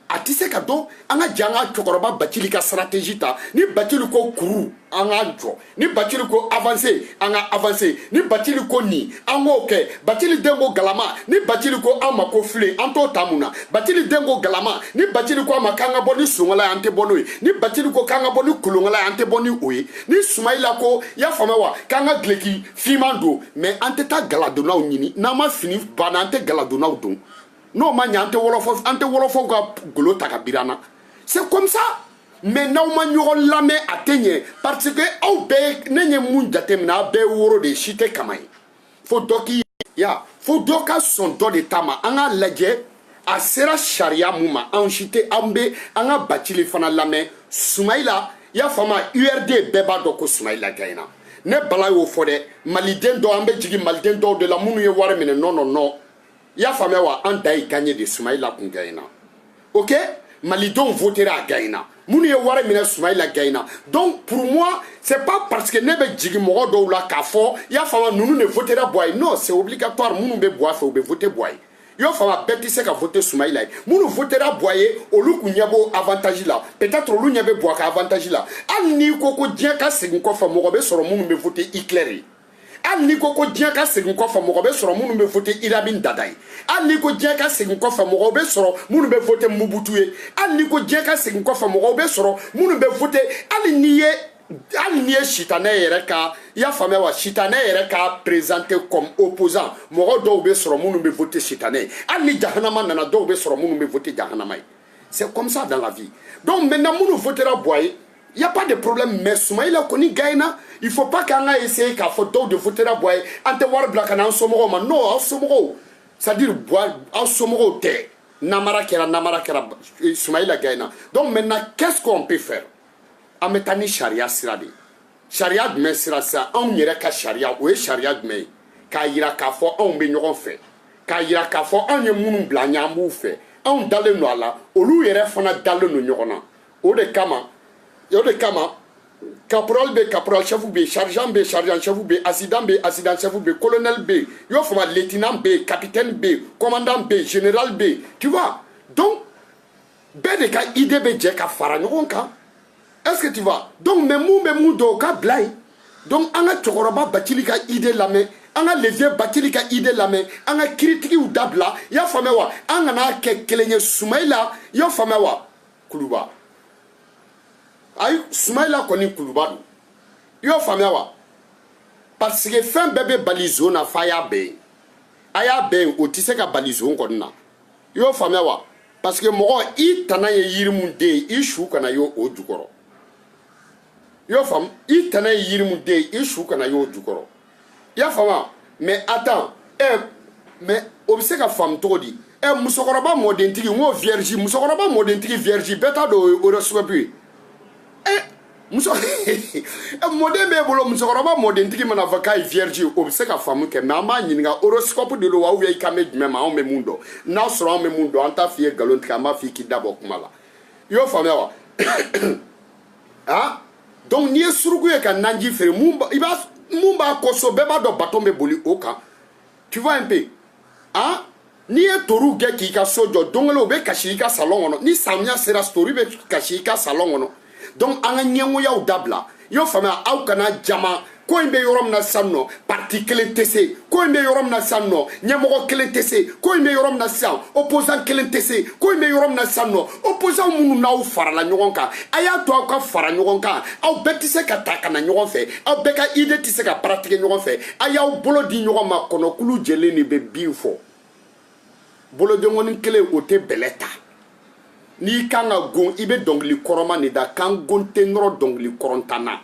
a tɛ se ka dɔn an ka jɛ an ka cɛkɔrɔba Bacili ka stratégie ta ni Bacili ko kuru an ka jɔ ni Bacili ko avancer an ka avancer ni Bacili ko nin an k'o kɛ Bacili den ko galama ni Bacili ko an ma ko filen an t'o ta mun na Bacili den ko galama ni Bacili ko an ma k'an ka bɔ ni songala ye an tɛ bɔ n'o ye ni Bacili ko k'an ka bɔ ni kolongala ye an tɛ bɔ ni o ye ni Sumayila ko i y'a faamuya wa k'an ka duloki finman don mais an tɛ taa galadonnaw ɲini n'an ma fini banna an tɛ galadonnaw don n'o ma ɲɛ an tɛ wɔlɔfɔw ka golo ta ka biri an na c'est comme ça mais n'aw ma ɲɔgɔn lamɛn a tɛ ɲɛ parce que aw bɛɛ ne ye mun jateminɛ aw bɛɛ woro de si tɛ kama ye fo dɔ k'i ya fo dɔ ka sɔn dɔ de ta ma an k'a lajɛ a sera sariya mun ma anw si tɛ an bɛ an ka Bacili fana lamɛn Sumayila i y'a faamuya URD bɛɛ b'a dɔn ko Sumayila gagnera ne Bala y'o fɔ dɛ maliden dɔw an bɛ jigin maliden dɔw de la minnu ye wari minɛ non non non i y'a faamuya wa an da ye gagné de Sumayila kun gagnera ok malidenw votera a gagnera minnu ye wari minɛ Sumayila gagnera donc pour moi c'est pas parce que ne bɛ jigin mɔgɔ dɔw la k'a fɔ i y'a faamuya ninnu de votera bɔ a ye non c'est obligatoire minnu bɛ bɔ a fɛ u bɛ voter bɔ a ye i y'o faamuya bɛɛ tɛ se ka voter Sumayila ye minnu votera bɔ a ye olu kun ɲɛ b'o avantage la peut-être olu ɲɛ bɛ bɔ a ka avantage la hali n'i ko ko diɲɛ ka segin kɔfɛ mɔgɔ bɛ sɔrɔ minnu bɛ voter Hitler ye hali n'i ko ko diɲɛ ka segin kɔfɛ mɔgɔ bɛ sɔrɔ minnu bɛ voter Idi Dada ye hali n'i ko diɲɛ ka segin kɔfɛ mɔgɔ bɛ sɔrɔ minnu bɛ voter Mobutu ye hali n'i ko diɲɛ ka segin kɔfɛ mɔgɔ bɛ sɔrɔ minnu bɛ voter hali n'i ye sitanɛ yɛrɛ ka i y'a faamuya wa sitanɛ yɛrɛ ka présenter comme opposant mɔgɔ dɔw bɛ sɔrɔ minnu bɛ voter sitanɛ hali ni jahanama nana dɔw bɛ sɔrɔ minnu bɛ voter jahanama ye c'est comme ça dans la vie donc maintenant minnu votera bɔ a ye il n'y a pas de problème mais Sumayila kɔni gagnera il faut pas qu'an ka essayer k'a fɔ dɔw de votera bɔ a ye an tɛ wari bila ka na an somɔgɔw ma non aw somɔgɔw c'est-à-dire aw somɔgɔw tɛ namara kɛra Sumayila gagnera donc maintenant qu'est-ce qu'on peut faire an bɛ taa ni sariya sira de sariya jumɛn sira sisan anw yɛrɛ ka sariya o ye sariya jumɛn ye k'a yira k'a fɔ anw bɛ ɲɔgɔn fɛ k'a yira k'a fɔ anw ye minnu bila ɲɛ an b'u fɛ anw dalen don a la olu yɛrɛ fana dalen don ɲɔgɔn na o de kama caporal bɛ caporal chef bɛ yen sergent bɛ yen sergent chef bɛ yen assistant bɛ yen assistant chef bɛ yen colonel bɛ yen i y'o faamu lieutenant bɛ yen capitaine bɛ yen commandant bɛ yen général bɛ yen tu vois donc bɛɛ de ka idée bɛ jɛ ka fara ɲɔgɔn kan est-ce que tu vois donc mais mun bɛ mun dɔn o ka bila yen donc an ka cɛkɔrɔba Bacili ka idée lamɛn an ka le vieux Bacili ka idée lamɛn an ka kiritigiw dabila i y'a faamuya wa an kana kɛ kelen ye Sumayila i y'a faamuya wa Kuluba ayi Sumayila kɔni Kuluba don i y'o faamuya wa parce que fɛn bɛɛ bɛ bali zone na f'a y'a bɛɛ ye a y'a bɛɛ ye o tɛ se ka bali zone kɔni na i y'o faamuya wa parce que mɔgɔ i tana ye yiri mun den ye i su kana y'o jukɔrɔ i y'o faamu i tana ye yiri mun den ye i su kana y'o jukɔrɔ i y'a faamu mais attends mais o bɛ se ka faamu cogo di musokɔrɔba mɔdentigi n ko vierge musokɔrɔba mɔdentigi vierge bɛɛ t'a dɔn o horoscope ye mɔden b'e bolo musokɔrɔba mɔdentigi mana fɔ k'a ye vierge o bɛ se ka faamu kɛ mais an b'a ɲininka horoscope de don wa ou bien i kan bɛ jumɛn ma anw bɛ mun dɔn n'a sɔrɔ anw bɛ mun dɔn an t'a f'i ye nkalon tigɛ an b'a f'i k'i dabɔ kuma la i y'o faamuya wa ah donc n'i ye suruku ye ka naji feere mun b'a kɔsɔ bɛɛ b'a dɔn baton bɛ boli o kan tu vois un peu ah n'i ye toru kɛ k'i ka so jɔ don kelen o bɛ kasi i ka salon kɔnɔ ni samiya sera toru bɛ kasi i ka salon kɔnɔ donc an ka ɲɛngoyaw dabila i y'o faamuya aw kana jama ko in bɛ yɔrɔ min na sisan nɔ parti kelen tɛ se ko in bɛ yɔrɔ min na sisan nɔ ɲɛmɔgɔ kelen tɛ se ko in bɛ yɔrɔ min na sisan opposant kelen tɛ se ko in bɛ yɔrɔ min na sisan nɔ opposant minnu n'aw farala ɲɔgɔn kan a y'a to aw ka fara ɲɔgɔn kan aw bɛɛ tɛ se ka ta ka na ɲɔgɔn fɛ aw bɛɛ ka idée tɛ se ka pratiquer ɲɔgɔn fɛ a y'aw bolo di ɲɔgɔn ma kɔnɔkulu jɛlen de bɛ bin fɔ bolodengɔni kelen o tɛ bɛlɛ ta n'i kan ka gon i bɛ dɔnkili kɔrɔma de da kan gon tɛ nɔrɔ dɔnkili kɔrɔntan na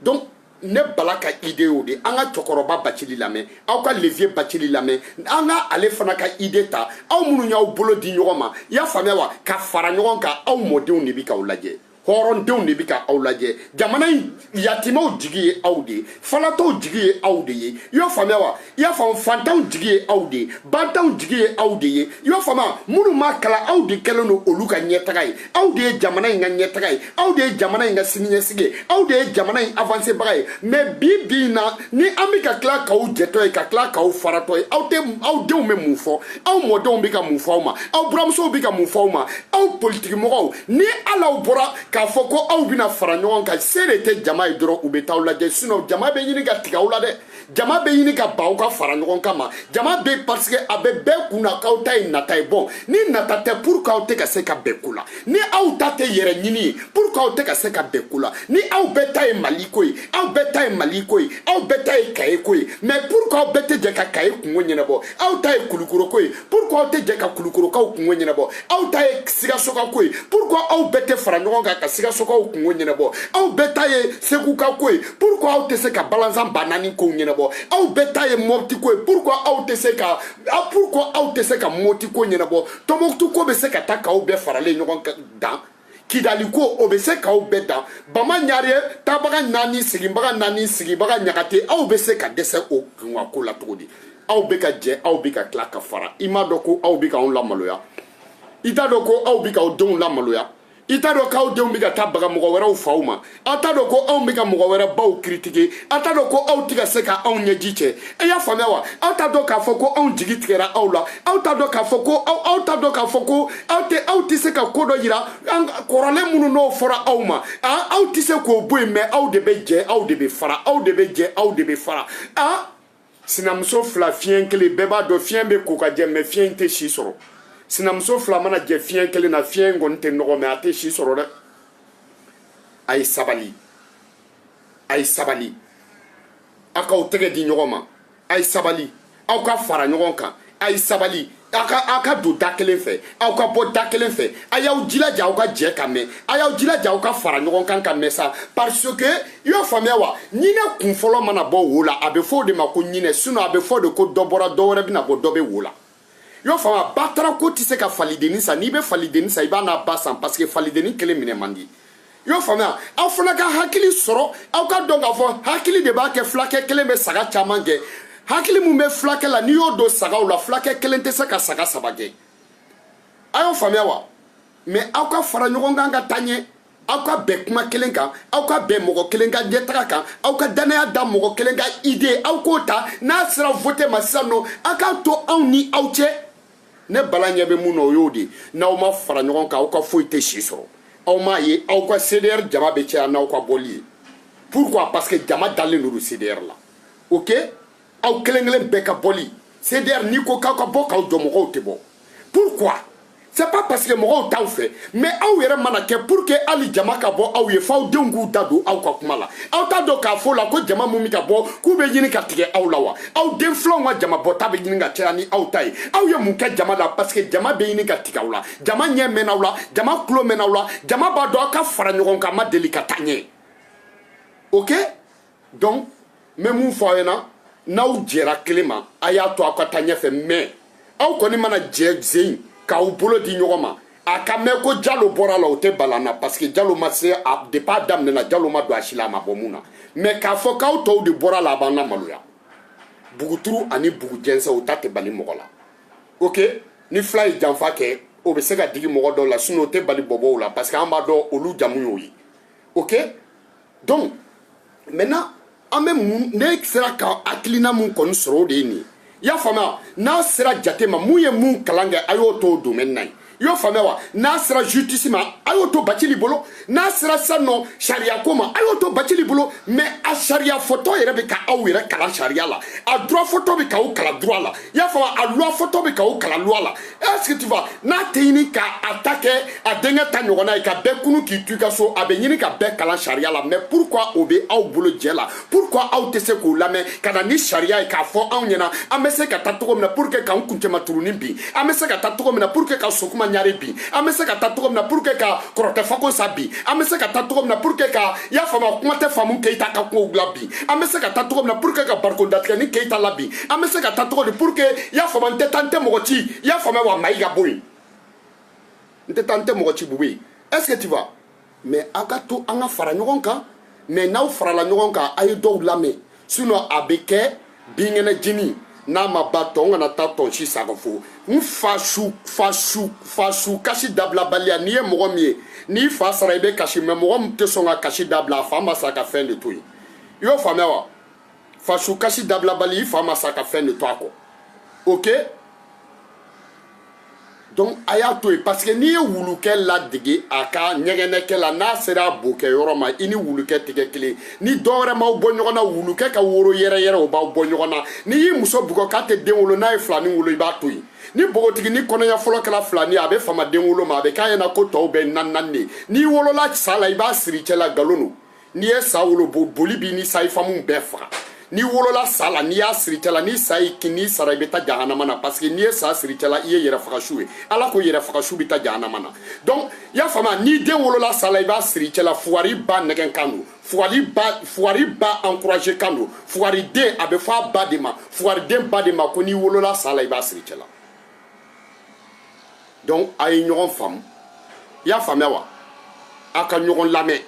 donc ne bala ka idée o de an ka cɛkɔrɔba Bacili lamɛn aw ka le vieux Bacili lamɛn an ka ale fana ka idée ta aw minnu y'aw bolo di ɲɔgɔn ma i y'a faamuya wa ka fara ɲɔgɔn kan aw mɔdenw de bɛ k'aw lajɛ hɔrɔndenw de bɛ ka aw lajɛ jamana in yatimaw jigi ye aw de ye falatɔw jigi ye aw de ye i y'o faamuya wa i y'a faamu fantanw jigi ye aw de ye bantanw jigi ye aw de ye i y'o faamuya minnu m'a kalan aw de kɛlen don olu ka ɲɛtaga ye aw de ye jamana in ka ɲɛtaga ye aw de ye jamana in ka siniɲɛsigi ye aw de ye jamana in avancer baga ye mais bi in na ni an bɛ ka tila k'aw jɛtɔ ye ka tila k'aw faratɔ ye aw denw bɛ mun fɔ aw mɔdenw bɛ ka mun fɔ aw ma aw buramusow bɛ ka mun fɔ aw ma aw politikimɔgɔw ni alaw bɔra k'a fɔ ko aw bɛna fara ɲɔgɔn kan se de tɛ jama ye dɔrɔn u bɛ taa aw lajɛ sinon jama bɛ ɲini ka tigɛ aw la dɛ jama bɛ ɲini ka ban aw ka fara ɲɔgɔn kan ma jama bɛ parce que a bɛ bɛɛ kunna k'aw ta ye nata ye bon ni nata tɛ pour que aw tɛ ka se ka bɛn ko la ni aw ta tɛ yɛrɛ ɲini ye pour que aw tɛ ka se ka bɛn ko la ni aw bɛɛ ta ye Mali ko ye aw bɛɛ ta ye Mali ko ye aw bɛɛ ta ye Kaye ko ye mais pour que aw bɛɛ tɛ jɛ ka Kaye kungo ɲɛnabɔ aw ta ye Kulukoro ko ye pour que aw tɛ jɛ ka Kulukorokaw kungo ɲɛnabɔ aw ta ye Sikasokaw ko ye pour que aw bɛɛ tɛ fara ɲɔgɔn kan ka Sikasokaw kungo ɲɛnabɔ aw bɛɛ ta ye Seguka ko ye pour que aw tɛ se ka Balanzan ba naani kow ɲɛnabɔ aw bɛɛ ta ye Mopti ko ye pour que aw tɛ se ka Mopti ko ɲɛnabɔ Tombouctou ko bɛ se ka taa k'aw bɛɛ faralen ɲɔgɔn kan dan Kidali ko o bɛ se k'aw bɛɛ dan Bama Ɲare tabaga naani sigibaga Ɲagate aw bɛ se ka dɛsɛ o ko la cogo di aw bɛ ka jɛ aw bɛ ka tila ka fara i m'a dɔn ko aw bɛ k'anw lamaloya i t'a dɔn ko aw bɛ k'aw denw lamaloya i t'a dɔn k'aw denw bɛ ka taa baga mɔgɔ wɛrɛw faw ma a t'a dɔn ko anw bɛ ka mɔgɔ wɛrɛ baw critiquer a t'a dɔn ko aw tɛ ka se ka anw ɲɛji cɛ e y'a faamuya wa aw t'a dɔn k'a fɔ ko anw jigi tigɛra aw la aw t'a dɔn k'a fɔ ko aw tɛ se ka ko dɔ yira kɔrɔlen minnu n'o fɔra aw ma aw tɛ se k'o bɔ yen mais aw de bɛ jɛ aw de bɛ fara aw de bɛ jɛ aw de bɛ fara sinamuso fila fiɲɛ kelen bɛɛ b'a dɔn fiɲɛ bɛ ko ka jɛ mais fiɲɛ in tɛ si sɔrɔ sinamuso fila mana jɛ fiɲɛ kelen na fiɲɛ in kɔni tɛ nɔgɔ mais a tɛ si sɔrɔ dɛ a ye sabali aw k'aw tɛgɛ di ɲɔgɔn ma a ye sabali aw ka fara ɲɔgɔn kan a ye sabali aw ka don da kelen fɛ aw ka bɔ da kelen fɛ a y'aw jilaja aw ka jɛ ka mɛn a y'aw jilaja aw ka fara ɲɔgɔn kan ka mɛn sa parce que i y'o faamuya wa ɲinɛ kun fɔlɔ mana bɔ wo la a bɛ fɔ o de ma ko ɲinɛ sinon a bɛ fɔ de ko dɔ bɔra dɔ wɛrɛ bɛna bɔ dɔ bɛ wo la i y'o faamuya batara ko tɛ se ka falideni san n'i bɛ falideni san i b'a n'a ba san parce que falideni kelen minɛ man di Yo faamuya aw fana ka hakili sɔrɔ aw ka dɔn k'a fɔ hakili de b'a kɛ fulakɛ kelen bɛ saga caman kɛ hakili mun bɛ fulakɛ la n'i y'o don sagaw la fulakɛ kelen tɛ se ka saga saba kɛ a y'o faamuya wa mais aw ka fara ɲɔgɔn kan ka taa ɲɛ aw ka bɛn kuma kelen kan aw ka bɛn mɔgɔ kelen ka ɲɛtaga kan aw ka danaya da mɔgɔ kelen ka idée aw k'o ta n'a sera voter ma sisan nɔ aw k'a to aw ni aw cɛ ne bala ɲɛ bɛ mun na o y'o de n'aw ma fara ɲɔgɔn kan aw ka foyi tɛ si sɔrɔ aw m'a ye aw ka CDR jama bɛ caya n'aw ka bɔli ye pourquoi parce que jama dalen don CDR la ok aw kelen kelen bɛɛ ka bɔli CDR n'i ko k'aw ka bɔ k'aw jɔ mɔgɔw tɛ bɔ pourquoi c'est pas parce que mɔgɔw t'aw fɛ mais aw yɛrɛ mana kɛ pour que hali jama ka bɔ aw ye f'aw denw k'u da don aw ka kuma la aw t'a dɔn k'a fɔ la ko jama mun bɛ ka bɔ k'u bɛ ɲini ka tigɛ aw la wa aw den filanw ka jama bɔta bɛ ɲini ka caya ni aw ta ye aw ye mun kɛ jama la parce que jama bɛ ɲini ka tigɛ aw la jama ɲɛ mɛnna aw la jama tulo mɛnna aw la jama b'a dɔn aw ka fara ɲɔgɔn kan a ma deli ka taa ɲɛ ok donc n bɛ mun fɔ aw ɲɛna n'aw jɛra kelen ma a y'a to aw ka taa ɲɛfɛ mais aw kɔni mana jɛ sen k'aw bolo di ɲɔgɔn ma a ka mɛn ko Jalo bɔra la o tɛ bala na parce que Jalo ma se a depuis a daminɛna Jalo ma don a si la a ma bɔ mun na mais k'a fɔ k'aw tɔw de bɔra la a b'an lamaloya buguturu ani bugujɛnsɛn o ta tɛ bali mɔgɔ la ok ni fila ye janfa kɛ o bɛ se ka digi mɔgɔ dɔw la sinon o tɛ bali bɔbɔw la parce que an b'a dɔn olu jamu y'o ye ok donc maintenant an bɛ mun ne sera ka hakilina mun kɔni sɔrɔ o de ye nin ye i y'a faamuya n'a sera jate ma mun ye mun kalan kɛ a y'o to o domaine na ye i y'o faamuya wa n'a sera justice ma a y'o to Bacili bolo n'a sera sisan nɔ sariya ko ma a y'o to Bacili bolo mais a sariya fɔtɔ yɛrɛ bɛ ka aw yɛrɛ kalan sariya la a droit fɔtɔ bɛ k'aw kalan droit la i y'a faamuya a loi fɔtɔ bɛ k'aw kalan loi la est-ce que tu vois n'a tɛ ɲini ka a ta kɛ a denkɛ ta ɲɔgɔnna ye ka bɛɛ kunu k'i to i ka so a bɛ ɲini ka bɛɛ kalan sariya la mais pourquoi o bɛ aw bolo jɛ la pourquoi aw tɛ se k'o lamɛn ka na ni sariya ye k'a fɔ anw ɲɛna an bɛ se ka taa cogo min na pour que k'an kuncɛma turunin bin an bɛ se ka taa cogo min na pour que ka sokuma ɲare bin an bɛ se ka taa cogo min na pour que ka kɔrɔtɛ fako sa bin an bɛ se ka taa cogo min na pour que ka i y'a faamuya kuma tɛ faamu Keyita ka kow la bin an bɛ se ka taa cogo min na pour que ka bariko datigɛ ni Keyita la bin an bɛ se ka taa cogo di pour que i y'a faamuya n tɛ taa n tɛ mɔgɔ ci i y'a faamuya wa Mayiga bɔ yen n tɛ taa n tɛ mɔgɔ ci Bubu est-ce que tu vois mais a ka to an ka fara ɲɔgɔn kan mais n'aw farala ɲɔgɔn kan a ye dɔw lamɛn sinon a bɛ kɛ binkɛnɛ jeni n'a ma ba tɔ n kana taa tɔn si saga fo n fasu kasi dabilabaliya n'i ye mɔgɔ min ye n'i fa sara i bɛ kasi mais mɔgɔ min tɛ sɔn ka kasi dabila a fa ma sa ka fɛn de to yen i y'o faamuya wa fasu kasi dabilabali i fa ma sa ka fɛn de to a kɔ ok donc a y'a to yen parce que n'i ye wulukɛ ladege a ka ɲɛgɛnɛkɛ la n'a sera a bokɛ yɔrɔ ma i ni wulukɛ tɛ kɛ kelen ni dɔwɛrɛ m'aw bɔ ɲɔgɔn na wulukɛ ka woro yɛrɛ yɛrɛ o b'aw bɔ ɲɔgɔn na n'i y'i muso bugɔ k'a tɛ den wolo n'a ye filanin wolo i b'a to yen ni npogotigi ni kɔnɔɲɛ fɔlɔ kɛra filanin a bɛ fama den wolo ma a bɛ k'a ɲɛna ko tɔw bɛ naani de n'i wolola sa la i b'a siri cɛ la nkalon don n'i ye sa wolo boli b'i ni sayi famu bɛɛ faga n'i wolola sa la n'i y'a siri cɛ la ni sa y'i kin n'i sara i bɛ taa jahanama na parce que n'i ye sa siri cɛ la i ye yɛrɛfagasu ye ala ko yɛrɛfagasu bɛ taa jahanama na donc i y'a faamuya n'i den wolola sa la i b'a siri cɛ la fugari ba nɛgɛn kan don fugari ba encouragé kan don fugari den a bɛ fɔ a ba de ma fugari den ba de ma ko n'i wolola sa la i b'a siri cɛ la donc a ye ɲɔgɔn faamu i y'a faamuya wa a ka ɲɔgɔn lamɛn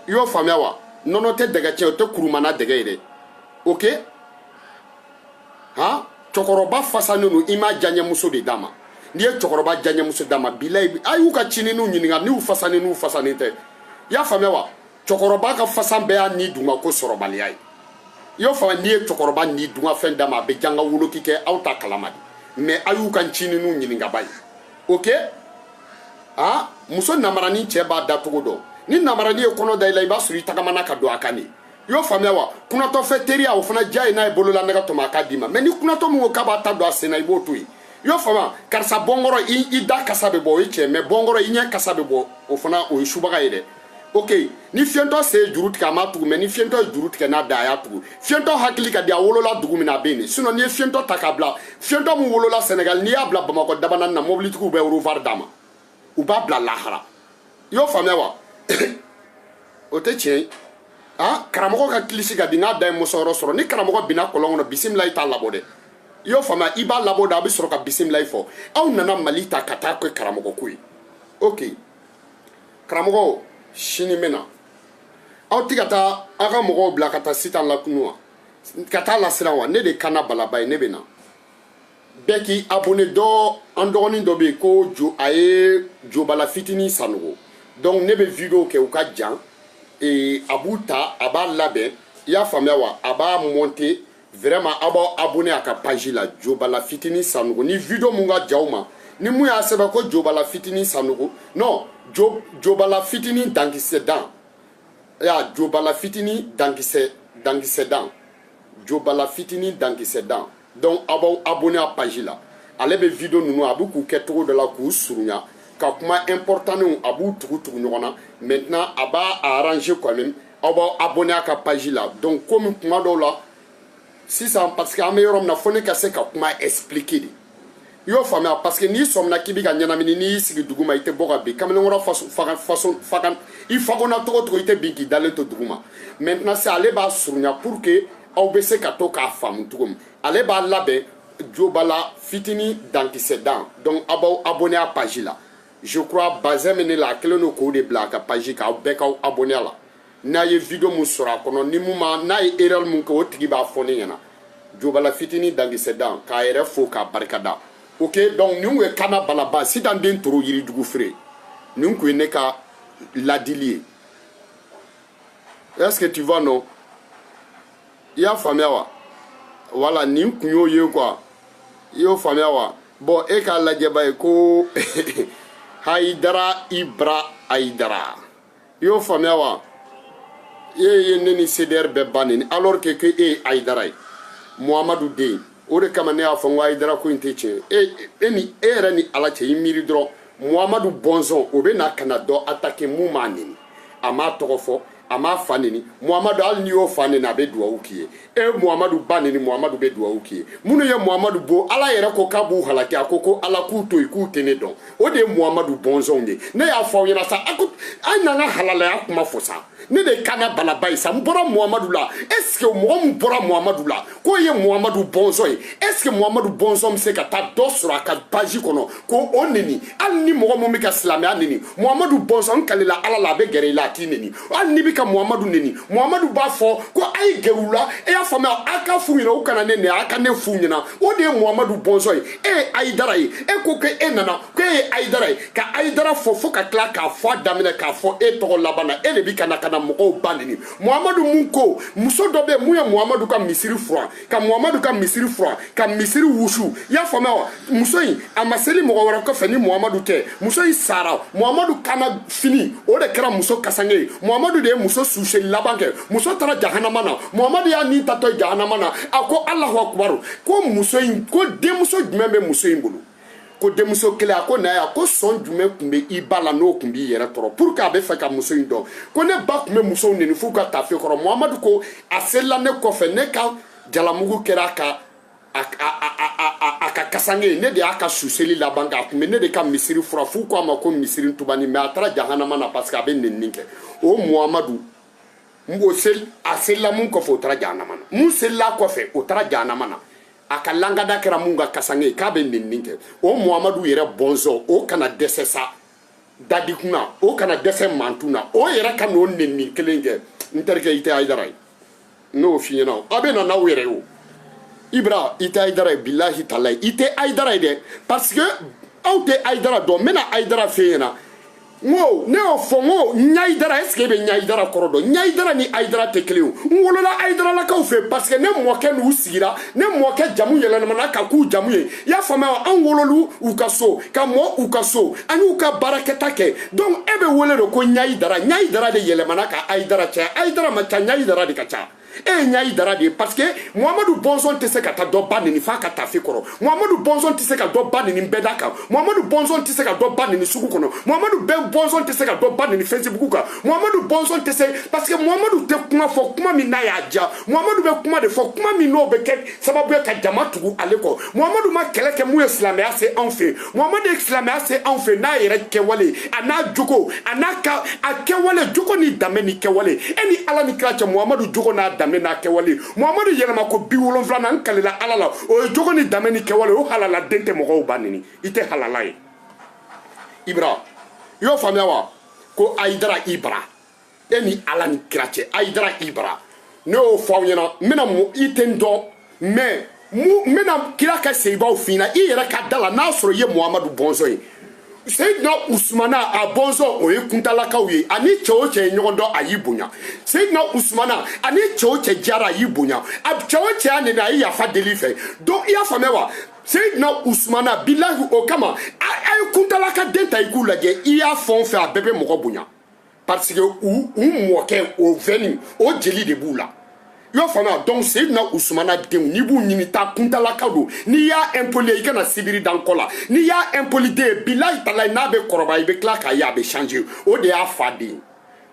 i y'o faamuya wa nɔnɔ tɛ dɛgɛ tiɲɛ o tɛ kurumana dɛgɛ ye dɛ ok han cɛkɔrɔba fasanen don i ma janɲɛmuso de d'a ma n'i ye cɛkɔrɔba janɲɛmuso d'a ma bilayi a y'u ka cininiw ɲininka n'u fasanen n'u fasanen tɛ i y'a faamuya wa cɛkɔrɔba ka fasa bɛɛ y'a ni dunga ko sɔrɔbaliya ye i y'o faamuya n'i ye cɛkɔrɔba ni dunga fɛn d'a ma a bɛ janga woloki kɛ aw ta kalama de mais a y'u ka cininiw ɲininka ba ye ok han muso namaranin cɛ b'a dacogo dɔn ni namaranin ye kɔnɔ da i la i b'a sɔrɔ i tagamana ka don a kan de i y'o faamuya wa kunatɔ fɛ teriya o fana diya ye n'a ye bolola nɛgɛ tɔmɔ a k'a d'i ma mais ni kunatɔ min ko k'a b'a ta don a sen na i b'o to yen i y'o faamuya karisa bɔnkɔrɔ i da kasa bɛ bɔ o ye tiɲɛ mais bɔnkɔrɔ i ɲɛ kasa bɛ bɔ o fana o ye subaga ye dɛ ok ni fiɲɛtɔ se ye juru tigɛ a m'a tugu mais ni fiɲɛtɔ ye juru tigɛ n'a da a y'a tugu fiɲɛtɔ hakili ka di a wolola dugu min na a bɛ yen de sinon n'i ye fiɲɛtɔ ta k'a bila fiɲɛtɔ min wolola Sénégal n'i y'a bila Bamakɔ dabanaani na mobilitigiw bɛ rovar d'a ma u b'a bila lahara i y'o faamuya wa o tɛ tiɲɛ ye ah karamɔgɔ ka kilisi ka di n'a da ye musɔrɔ sɔrɔ ni karamɔgɔ binna kɔlɔn kɔnɔ bisimila i t'a labɔ dɛ i y'o faamuya i b'a labɔ de a bɛ sɔrɔ ka bisimila i fɔ aw nana Mali ta ka taa kɛ karamɔgɔ ko ye ok karamɔgɔ sini mena aw ti ka taa aw ka mɔgɔw bila ka taa sitan lakunu wa ka taa lasiran wa ne de kana balaba ye ne bɛ na bɛɛ k'i abonné dɔ an dɔgɔnin dɔ bɛ yen ko a ye jobala fitinin sanogo donc ne bɛ video kɛ u ka jan a b'u ta a b'a labɛn i y'a faamuya wa a b'a monter vraiment a b'aw abonné a ka page la jobala fitinin sanogo ni video mun ka jaw ma ni mun y'a sɛbɛn ko jobala fitinin sanogo non jobala fitinin dankisɛ dan ya jobala fitinin dankisɛ dan jobala fitinin dankisɛ dan donc a b'aw abonné a page la ale bɛ video ninnu a bɛ k'u kɛ cogo dɔ la k'u surunya ka kuma importantw a b'u tugu ɲɔgɔn na maintenant a b'a arranger quand même aw b'aw abonné a ka page la donc komi kuma dɔw la sisan parce que an bɛ yɔrɔ min na fo ne ka se ka kuma expliquer de i y'o faamuya parce que n'i sɔmina k'i bɛ ka ɲɛnamini n'i y'i sigi dugu ma i tɛ bɔ ka bin kamalenkɔrɔ fakan i fagona cogo cogo i tɛ bin k'i dalen to dugu ma maintenant c'est ale b'a surunya pour que aw bɛ se ka to k'a faamu cogo min ale b'a labɛn jobala fitinin dankisɛ dan donc aw b'aw abonné a page la je crois bazin min ne la a kɛlen don k'o de bila a ka page kan aw bɛɛ k'aw abonné a la n'a ye video mun sɔrɔ a kɔnɔ ni mun ma n'a ye erreur mun kɛ o tigi b'a fɔ ne ɲɛna jobala fitinin dankisɛ dan k'a yɛrɛ fo k'a barikada ok donc nin kun ye kana balaba sitan den toro yirijugu feere nin kun ye ne ka ladili ye est ce que tu vois non i y'a faamuya wa voilà nin kun y'o ye quoi i y'o faamuya wa bon e k'a lajɛ ba ye ko Haidara Ibra Haidara i y'o faamuya wa e ye ne ni CDR bɛɛ ba nin alors que e ye Haidara ye Muhamadu den o de kama ne y'a fɔ n ko Haidara ko in tɛ tiɲɛ e yɛrɛ ni Ala cɛ i miiri dɔrɔn Muhamadu bɔnsɔn o bɛ na ka na dɔ attaquer mun m'a neni a m'a tɔgɔ fɔ a m'a fa neni Muhamadu hali n'i y'o fa neni a bɛ duwawu k'i ye e Muhamadu ba neni Muhamadu bɛ duwawu k'i ye minnu ye Muhamadu bo Ala yɛrɛ ko k'a b'u halaki a ko Ala k'u to yen k'u tɛ ne dɔn o de ye Muhamadu bɔnsɔnw ye ne y'a fɔ aw ɲɛna sa a n'an ka halalaya kuma fɔ sa ne de kana balaba ye sa n bɔra Muhamadu la est ce que mɔgɔ min bɔra Muhamadu la k'o ye Muhamadu bɔnsɔn ye est ce que Muhamadu bɔnsɔn bɛ se ka taa dɔ sɔrɔ a ka page kɔnɔ ko o neni hali ni mɔgɔ min bɛ ka silamɛya neni Muhamadu bɔnsɔn n kalila Ala la a bɛ gɛrɛ i la a t'i neni hali n'i bɛ ka Muhamadu neni Muhamadu b'a fɔ ko a ye gɛrɛ u la e y'a faamuya a ka f'u ɲɛna u kana ne neni a ka ne f'u ɲɛna o de ye Muhamadu bɔnsɔn ye e ye Haidara ye e ko ko e nana ko e ye Haidara ye ka Haidara fɔ ka tila k'a fɔ a daminɛ k'a fɔ e tɔgɔ laban na e de bɛ ka na mɔgɔw ba neni Muhamadu mun ko muso dɔ bɛ mun ye Muhamadu ka misiri furan ka Muhamadu ka misiri furan ka misiri wusu i y'a faamuya wa muso in a ma seli mɔgɔ wɛrɛ kɔfɛ ni Muhamadu tɛ muso in sara Muhamadu kana fini o de kɛra muso kasange ye Muhamadu de ye muso suseli laban kɛ muso taara jahanama na Muhamadu y'a ni tatɔ jahanama na a ko Alahu akubaru ko muso in ko denmuso jumɛn bɛ muso in bolo ko denmuso kelen a ko n'a ye ko sɔn jumɛn tun bɛ i ba la n'o tun b'i yɛrɛ tɔɔrɔ pour que a bɛ fɛ ka muso in dɔn ko ne ba tun bɛ musow neni f'u ka tafe kɔrɔ Muhamadu ko a selila ne kɔfɛ ne ka jalamugu kɛra a ka kasange ne de y'a ka suseli laban k'a tun bɛ ne de ka misiri fura f'u ko a ma ko misiri tubani mais a taara jahanama na parce que a bɛ neni kɛ o Muhamadu a selila mun kɔfɛ o taara jahanama na mun selila kɔfɛ o taara jahanama na a ka langada kɛra mun ka kasange k'a bɛ neni kɛ o Muhamadu yɛrɛ bɔnsɔn o kana dɛsɛ sa dadikun na o kana dɛsɛ mantun na o yɛrɛ ka n'o neni kelen kɛ n terikɛ i tɛ Haidara ye n'o f'i ɲɛna a bɛ na n'aw yɛrɛ ye o Ibra i tɛ Haidara ye bilahi talayi i tɛ Haidara ye dɛ parce que aw tɛ Haidara dɔn n bɛna Haidara f'e ɲɛna n ko ne y'o fɔ n ko Haidara est ce que e bɛ Haidara kɔrɔ dɔn Haidara ni Haidara tɛ kelen o n wolola Haidaralakaw fɛ parce que ne mɔkɛ n'u sigira ne mɔkɛ jamu yɛlɛmana ka k'u jamu ye i y'a faamuya an wololu u ka so ka mɔ u ka so an y'u ka baarakɛta kɛ donc e bɛ wele de ko Haidara de yɛlɛmana ka Haidara cɛ Haidara ma ca Haidara de ka ca e ye Haidara de ye parce que Muhamadu bɔnsɔn tɛ se ka taa dɔ ba neni f'a ka tafe kɔrɔ Muhamadu bɔnsɔn tɛ se ka dɔ ba neni bɛɛda kan Muhamadu bɔnsɔn tɛ se ka dɔ ba neni sugu kɔnɔ Muhamadu bɔnsɔn tɛ se ka dɔ ba neni Facebook kan Muhamadu bɔnsɔn tɛ se parce que Muhamadu tɛ kuma fɔ kuma min n'a y'a diya Muhamadu bɛ kuma de fɔ kuma min n'o bɛ kɛ sababu ye ka jama tugu ale kɔ Muhamadu ma kɛlɛ kɛ mun ye silamɛya se anw fɛ Muhamadu ye silamɛya se anw fɛ n'a yɛrɛ kɛwale a n'a jogo a n'a ka a kɛwale jogo ni danbe ni kɛwale e ni Ala ni kira cɛ Muhamadu jogo n'a danbe n'a kɛwale Muhamadu yɛlɛma ko 70 na n kalila Ala la o ye jogo ni danbe ni kɛwale o halala den tɛ mɔgɔw ba neni i tɛ halala ye Ibra i y'o faamuya wa ko Aïdara Ibra eni ala ni kirache Aïdara Ibra ne o fo nyana mena mo itendo mais mena kira ka seiba o fina i yera ka dala na soro ye Muhammadu Bonzo yi Seydina Ousmana a Bonzo o ye kuntalakaw ye ani cɛw cɛ ɲɔgɔn dɔn a y'i bonya Seydina Ousmana ani cɛw cɛ jara a y'i bonya a cɛw cɛ nene a ye yafa deli fɛ donc i y'a faamuya wa Seydina Ousmana bilahi o kama a ye kuntalaka den ta i k'u lajɛ i y'a fɛn o fɛn a bɛɛ bɛ mɔgɔ bonya parce que u mɔkɛ o vɛni o jeli de b'u la yo fana donc Seydina Ousmana den ni b'u ɲini ta kuntalaka do ni y'a impoli i kana sibiri dan kɔ la ni y'a impoli de bilahi talahi n'a bɛ kɔrɔba i bɛ tila k'a ye a bɛ changer o de y'a fa den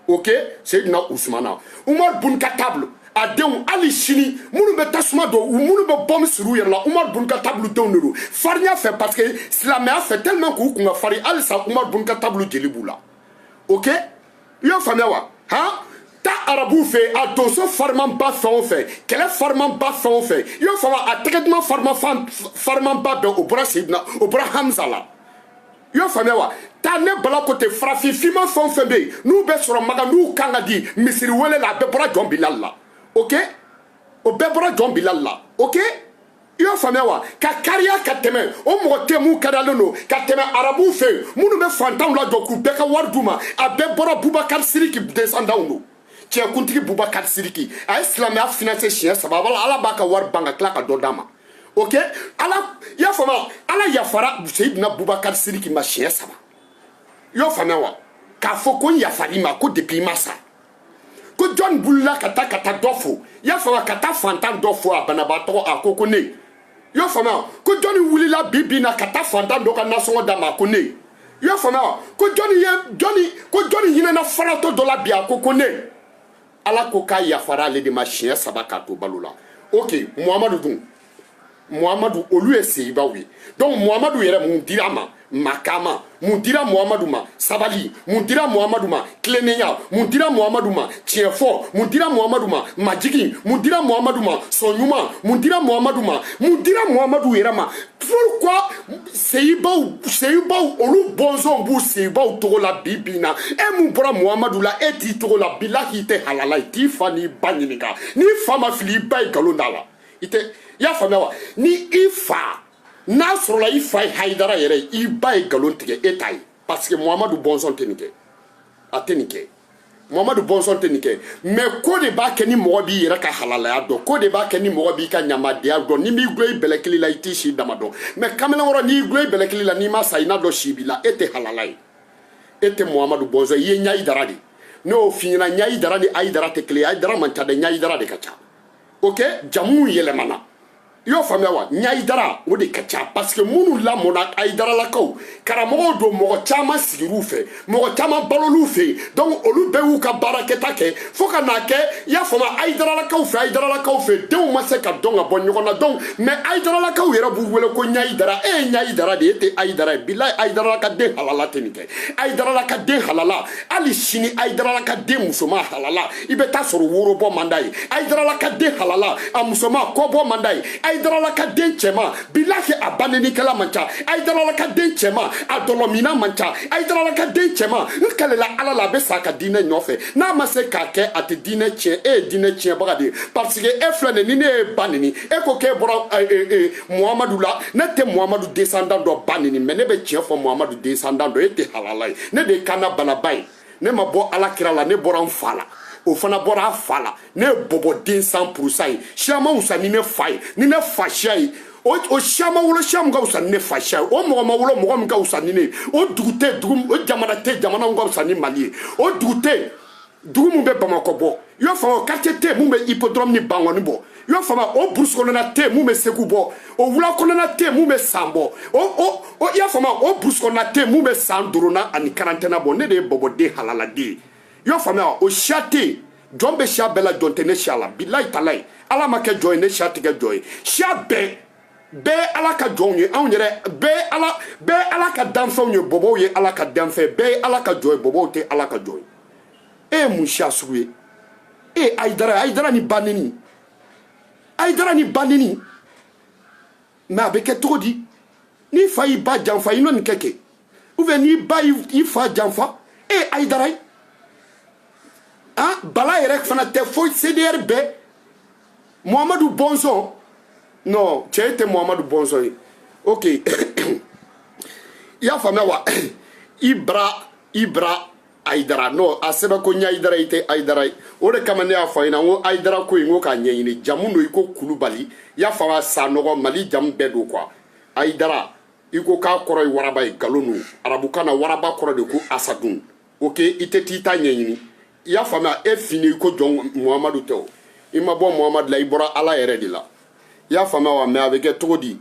ok Seydina Ousmana Umar Bun Khattab a denw hali sini minnu bɛ tasuma don minnu bɛ bɔm siri u yɛrɛ la Umar Bun Khattab denw de don farinya fɛ parce que silamɛya fɛ tellement k'u kun ka fari halisa Umar Bun Khattab jeli b'u la ok i y'a faamuya wa han ta arabu fɛ a donso fariman ba fɛn o fɛn kɛlɛ fariman ba fɛn o fɛn i y'a faamuya a tɛgɛ duman fariman ba bɛɛ o bɔra Seydina o bɔra Hamza la i y'a faamuya wa taa ne bala ko ten farafin finman fɛn o fɛn bɛ yen n'u bɛ sɔrɔ maga n'u kan ka di misiri wele la a bɛɛ bɔra Jɔn Bilal la ok o bɛɛ bɔra Jɔn Bilal la ok i y'a faamuya wa ka kariya ka tɛmɛ o mɔgɔ tɛ mun kariyalen don ka tɛmɛ arabuw fɛ yen minnu bɛ fantanw lajɔ k'u bɛɛ ka wari d'u ma a bɛɛ bɔra Bubakar Siriki descendants don cɛkuntigi Bubakar Siriki a ye silamɛya finance siɲɛ 3 ala b'a ka wari ban ka tila ka dɔ d'a ma ok ala i y'a faamuya ala yafara Seydina Bubakar Siriki ma siɲɛ 3 i y'o faamuya wa k'a fɔ ko n yafar'i ma ko depuis i ma sa ko jɔn bulila ka taa dɔ fo i y'a faamuya ka taa fantan dɔ fo a banabaatɔ a ko ne i y'a faamuya ko jɔn wulila bi na ka taa fantan dɔ ka nasɔngɔ d'a ma ko ne i y'a faamuya ko jɔn hinɛna faratɔ dɔ la bi a ko ne ala ko k'a yafara ale de ma siɲɛ 3 k'a to balo la ok Muhamadu dun Muhamadu olu ye seyibaw ye donc Muhamadu yɛrɛ mun dira ma makama mun dira Muhamadu ma sabali mun dira Muhamadu ma tilennenya mun dira Muhamadu ma tiɲɛfɔ mun dira Muhamadu ma majigi mun dira Muhamadu ma sɔnɲuman mun dira Muhamadu ma mun dira Muhamadu yɛrɛ ma pourquoi seyibaw olu bɔnsɔnw b'u seyibaw togo la bi na e mun bɔra Muhamadu la e t'i togo la bilahi i tɛ halala i t'i fa n'i ba ɲininka n'i fa ma fili i ba ye nkalon d'a la i tɛ i y'a faamuya wa ni i fa n'a sɔrɔla i fa ye Haidara yɛrɛ i ba ye nkalon tigɛ e t'a ye parce que Muhamadu bɔnsɔn tɛ nin kɛ a tɛ nin kɛ Muhamadu bɔnsɔn tɛ nin kɛ mais ko de b'a kɛ ni mɔgɔ b'i yɛrɛ ka halalaya dɔn ko de b'a kɛ ni mɔgɔ b'i ka ɲamadenya dɔn ni m'i gulon i bɛlɛkili la i t'i si dama dɔn mais kamalenkɔrɔ n'i gulon i bɛlɛkili la n'i ma sa i n'a dɔn si b'i la e tɛ halala ye e tɛ Muhamadu bɔnsɔn i ye Ɲayidara de ne y'o f'i ɲɛna Ɲayidara ni Ayidara tɛ kelen ye Ayidara man ca dɛ Ɲayidara de ka ca ok jamu yɛlɛmana i y'o faamuya wa Ɲayidara o de ka ca parce que minnu lamɔna Ayidaralakaw karamɔgɔw don mɔgɔ caman sigir'u fɛ mɔgɔ caman balol'u fɛ yen donc olu bɛɛ y'u ka baarakɛta kɛ fo ka n'a kɛ i y'a faamuya Ayidaralakaw fɛ denw ma se ka dɔn ka bɔ ɲɔgɔn na donc mais Ayidaralakaw yɛrɛ b'u wele ko Ɲayidara e ye Ɲayidara de e tɛ Ayidara ye bilahi Ayidaralaka den halala tɛ nin kɛ Ayidaralaka den halala hali sini Ayidaralaka den musoman halala i bɛ taa sɔrɔ worobɔ man d'a ye Ayidaralaka den halala a musoman kɔbɔ man d'a ye Ayidaralaka den cɛman bilahi a banenikɛla man ca Ayidaralaka den cɛman a dɔlɔmina man ca Ayidaralaka den cɛman n kɛlɛla ala la a bɛ sa a ka diinɛ nɔfɛ n'a ma se k'a kɛ a tɛ diinɛ tiɲɛ e ye diinɛ tiɲɛbaga de ye parce que e filɛ nin ni ne ye ba nini e ko k'e bɔra Muhamadu la ne tɛ Muhamadu descendant dɔ ba nini mais ne bɛ tiɲɛ fɔ Muhamadu descendant dɔ e tɛ halala ye ne de ye kanna balaba ye ne ma bɔ alakira la ne bɔra n fa la o fana bɔra a fa la ne ye bɔbɔden 100% ye siya ma wusa ni ne fa ye ni ne fa siya ye o siya ma wolo siya min ka wusa ni ne fa siya ye o mɔgɔ ma wolo mɔgɔ min ka wusa ni ne ye o dugu tɛ dugu o jamana tɛ jamana min ka wusa ni Mali ye o dugu tɛ dugu min bɛ Bamakɔ bɔ i y'a faamuya quartier tɛ mun bɛ hippodrome ni Bangɔni bɔ i y'a faamuya o brousse kɔnɔna tɛ mun bɛ Segu bɔ o wula kɔnɔna tɛ mun bɛ San bɔ i y'a faamuya o brousse kɔnɔna tɛ mun bɛ San 5 ani 41 bɔ ne de ye bɔbɔden halaladen ye i y'a faamuya o siya tɛ yen jɔn bɛ siya bɛɛ la jɔn tɛ ne siya la bilahi talahi ala ma kɛ jɔn ye ne siya tɛ kɛ jɔn ye siya bɛɛ ala ka jɔnw ye anw yɛrɛ bɛɛ ala ka danfɛnw ye bɔbɔw ye ala ka danfɛn bɛɛ ye ala ka jɔn ye bɔbɔw tɛ ala ka jɔn ye e ye mun siya sugu ye e ye Ayidara ni ba neni mais a bɛ kɛ cogo di n'i fa y'i ba janfa i n'o nin kɛ ou bien n'i ba y'i fa janfa Aïdara hein bala yɛrɛ fana tɛ foyi CDR bɛɛ Mohamedou Bonson non cɛ tɛ Mohamedou Bonson ye ok i y'a faamuya wa Ibra Aïdara non a sɛbɛn ko ɲɛ Aïdara i tɛ Aïdara ye o de kama ne y'a fɔ a ɲɛna n ko Aïdara ko in n ko k'a ɲɛɲini jamu do i ko Kulubali i y'a faamuya Sanɔgɔ Mali jamu bɛɛ do quoi Aïdara i ko k'a kɔrɔ ye waraba ye nkalon don arabukan na waraba kɔrɔ de ko Asadun ok i tɛ t'i ta ɲɛɲini i y'a faamuya e fini i ko jɔn Muhamadu tɛ o i ma bɔ Muhamadu la i bɔra Ala yɛrɛ de la i y'a faamuya wa mais a bɛ kɛ cogo di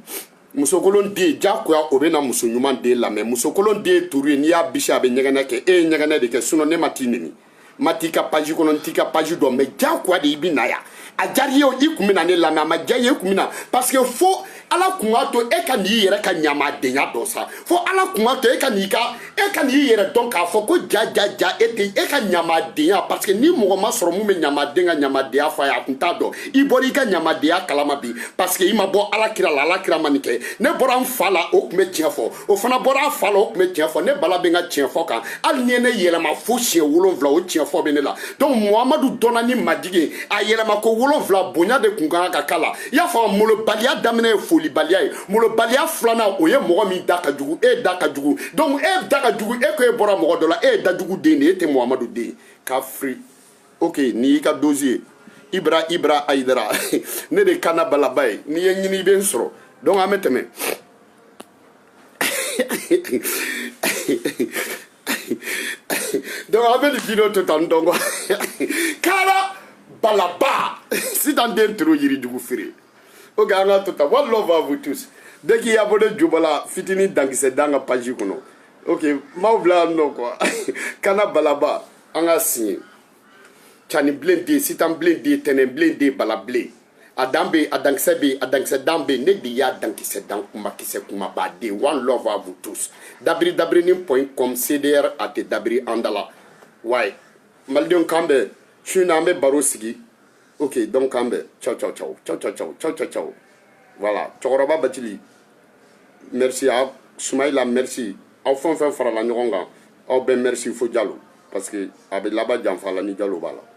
musokolon den jagoya o bɛ na muso ɲuman den lamɛn musokolon den turu ye n'i y'a bisi a bɛ ɲɛgɛnɛ kɛ e ye ɲɛgɛnɛ de kɛ sinon ne ma t'i neni ma t'i ka page kɔnɔ n t'i ka page dɔn mais jagoya de i bɛ na yan a diyara i ye i kun bɛ na ne lamɛn a ma diya i ye i kun bɛ na parce que fo Ala kun b'a to e ka n'i yɛrɛ ka ɲamadenya dɔn sa fo Ala kun b'a to e ka n'i yɛrɛ dɔn k'a fɔ ko ja e ka ɲamadenya parce que ni mɔgɔ ma sɔrɔ mun bɛ ɲamaden ka ɲamadenya fɔ a ye a kun t'a dɔn i bɔra i ka ɲamadenya kalama bi parce que i ma bɔ Alakira la Alakira ma nin kɛ ne bɔra n fa la o kun bɛ tiɲɛ fɔ o fana bɔra a fa la o kun bɛ tiɲɛ fɔ ne bala bɛ n ka tiɲɛ fɔ kan hali ni ye ne yɛlɛma fo siɲɛ 7 o tiɲɛ fɔ bɛ ne la donc Muhamadu dɔnna ni majigi a yɛlɛma ko 7 bonya de kun kan ka k'a la i y'a fɔ molobaliya daminɛ ye folibaliya ye molobaliya filanan o ye mɔgɔ min da ka jugu e da ka jugu donc e da ka jugu e ko e bɔra mɔgɔ dɔ la e ye da jugu den de e tɛ Muhamadu den ka firi ok ni y'i ka dossier Ibra Aïdara ne de kana balaba ye n'i ye ɲini i bɛ n sɔrɔ donc an bɛ tɛmɛ donc an bɛ nin video to tan dɔn quoi kana balaba sitan den turu yirijugu feere ok an ka to tan one love à vous tous dès qu'il y a abonné Jubala fitini dankisɛ dan ka page kɔnɔ ok m'aw bila yan nɔ quoi kana balaba an ka signé cani bilen den sitan bilen den tɛnɛn bilen den bala bilen a dan bɛ a dankisɛ bɛ a dankisɛ dan bɛ ne de y'a dankisɛ dan kumakisɛ kumaba den one love à vous tous dabiri.com CDR a tɛ dabiri an da la wayi malidenw kan bɛɛ su na an bɛ baro sigi ok donc kan bɛɛ ciao voilà cɛkɔrɔba Bacili merci à Soumaïla merci aw fɛn o fɛn farala ɲɔgɔn kan aw bɛɛ merci fo Jalo parce que a bɛ laban janfa la ni Jalo b'a la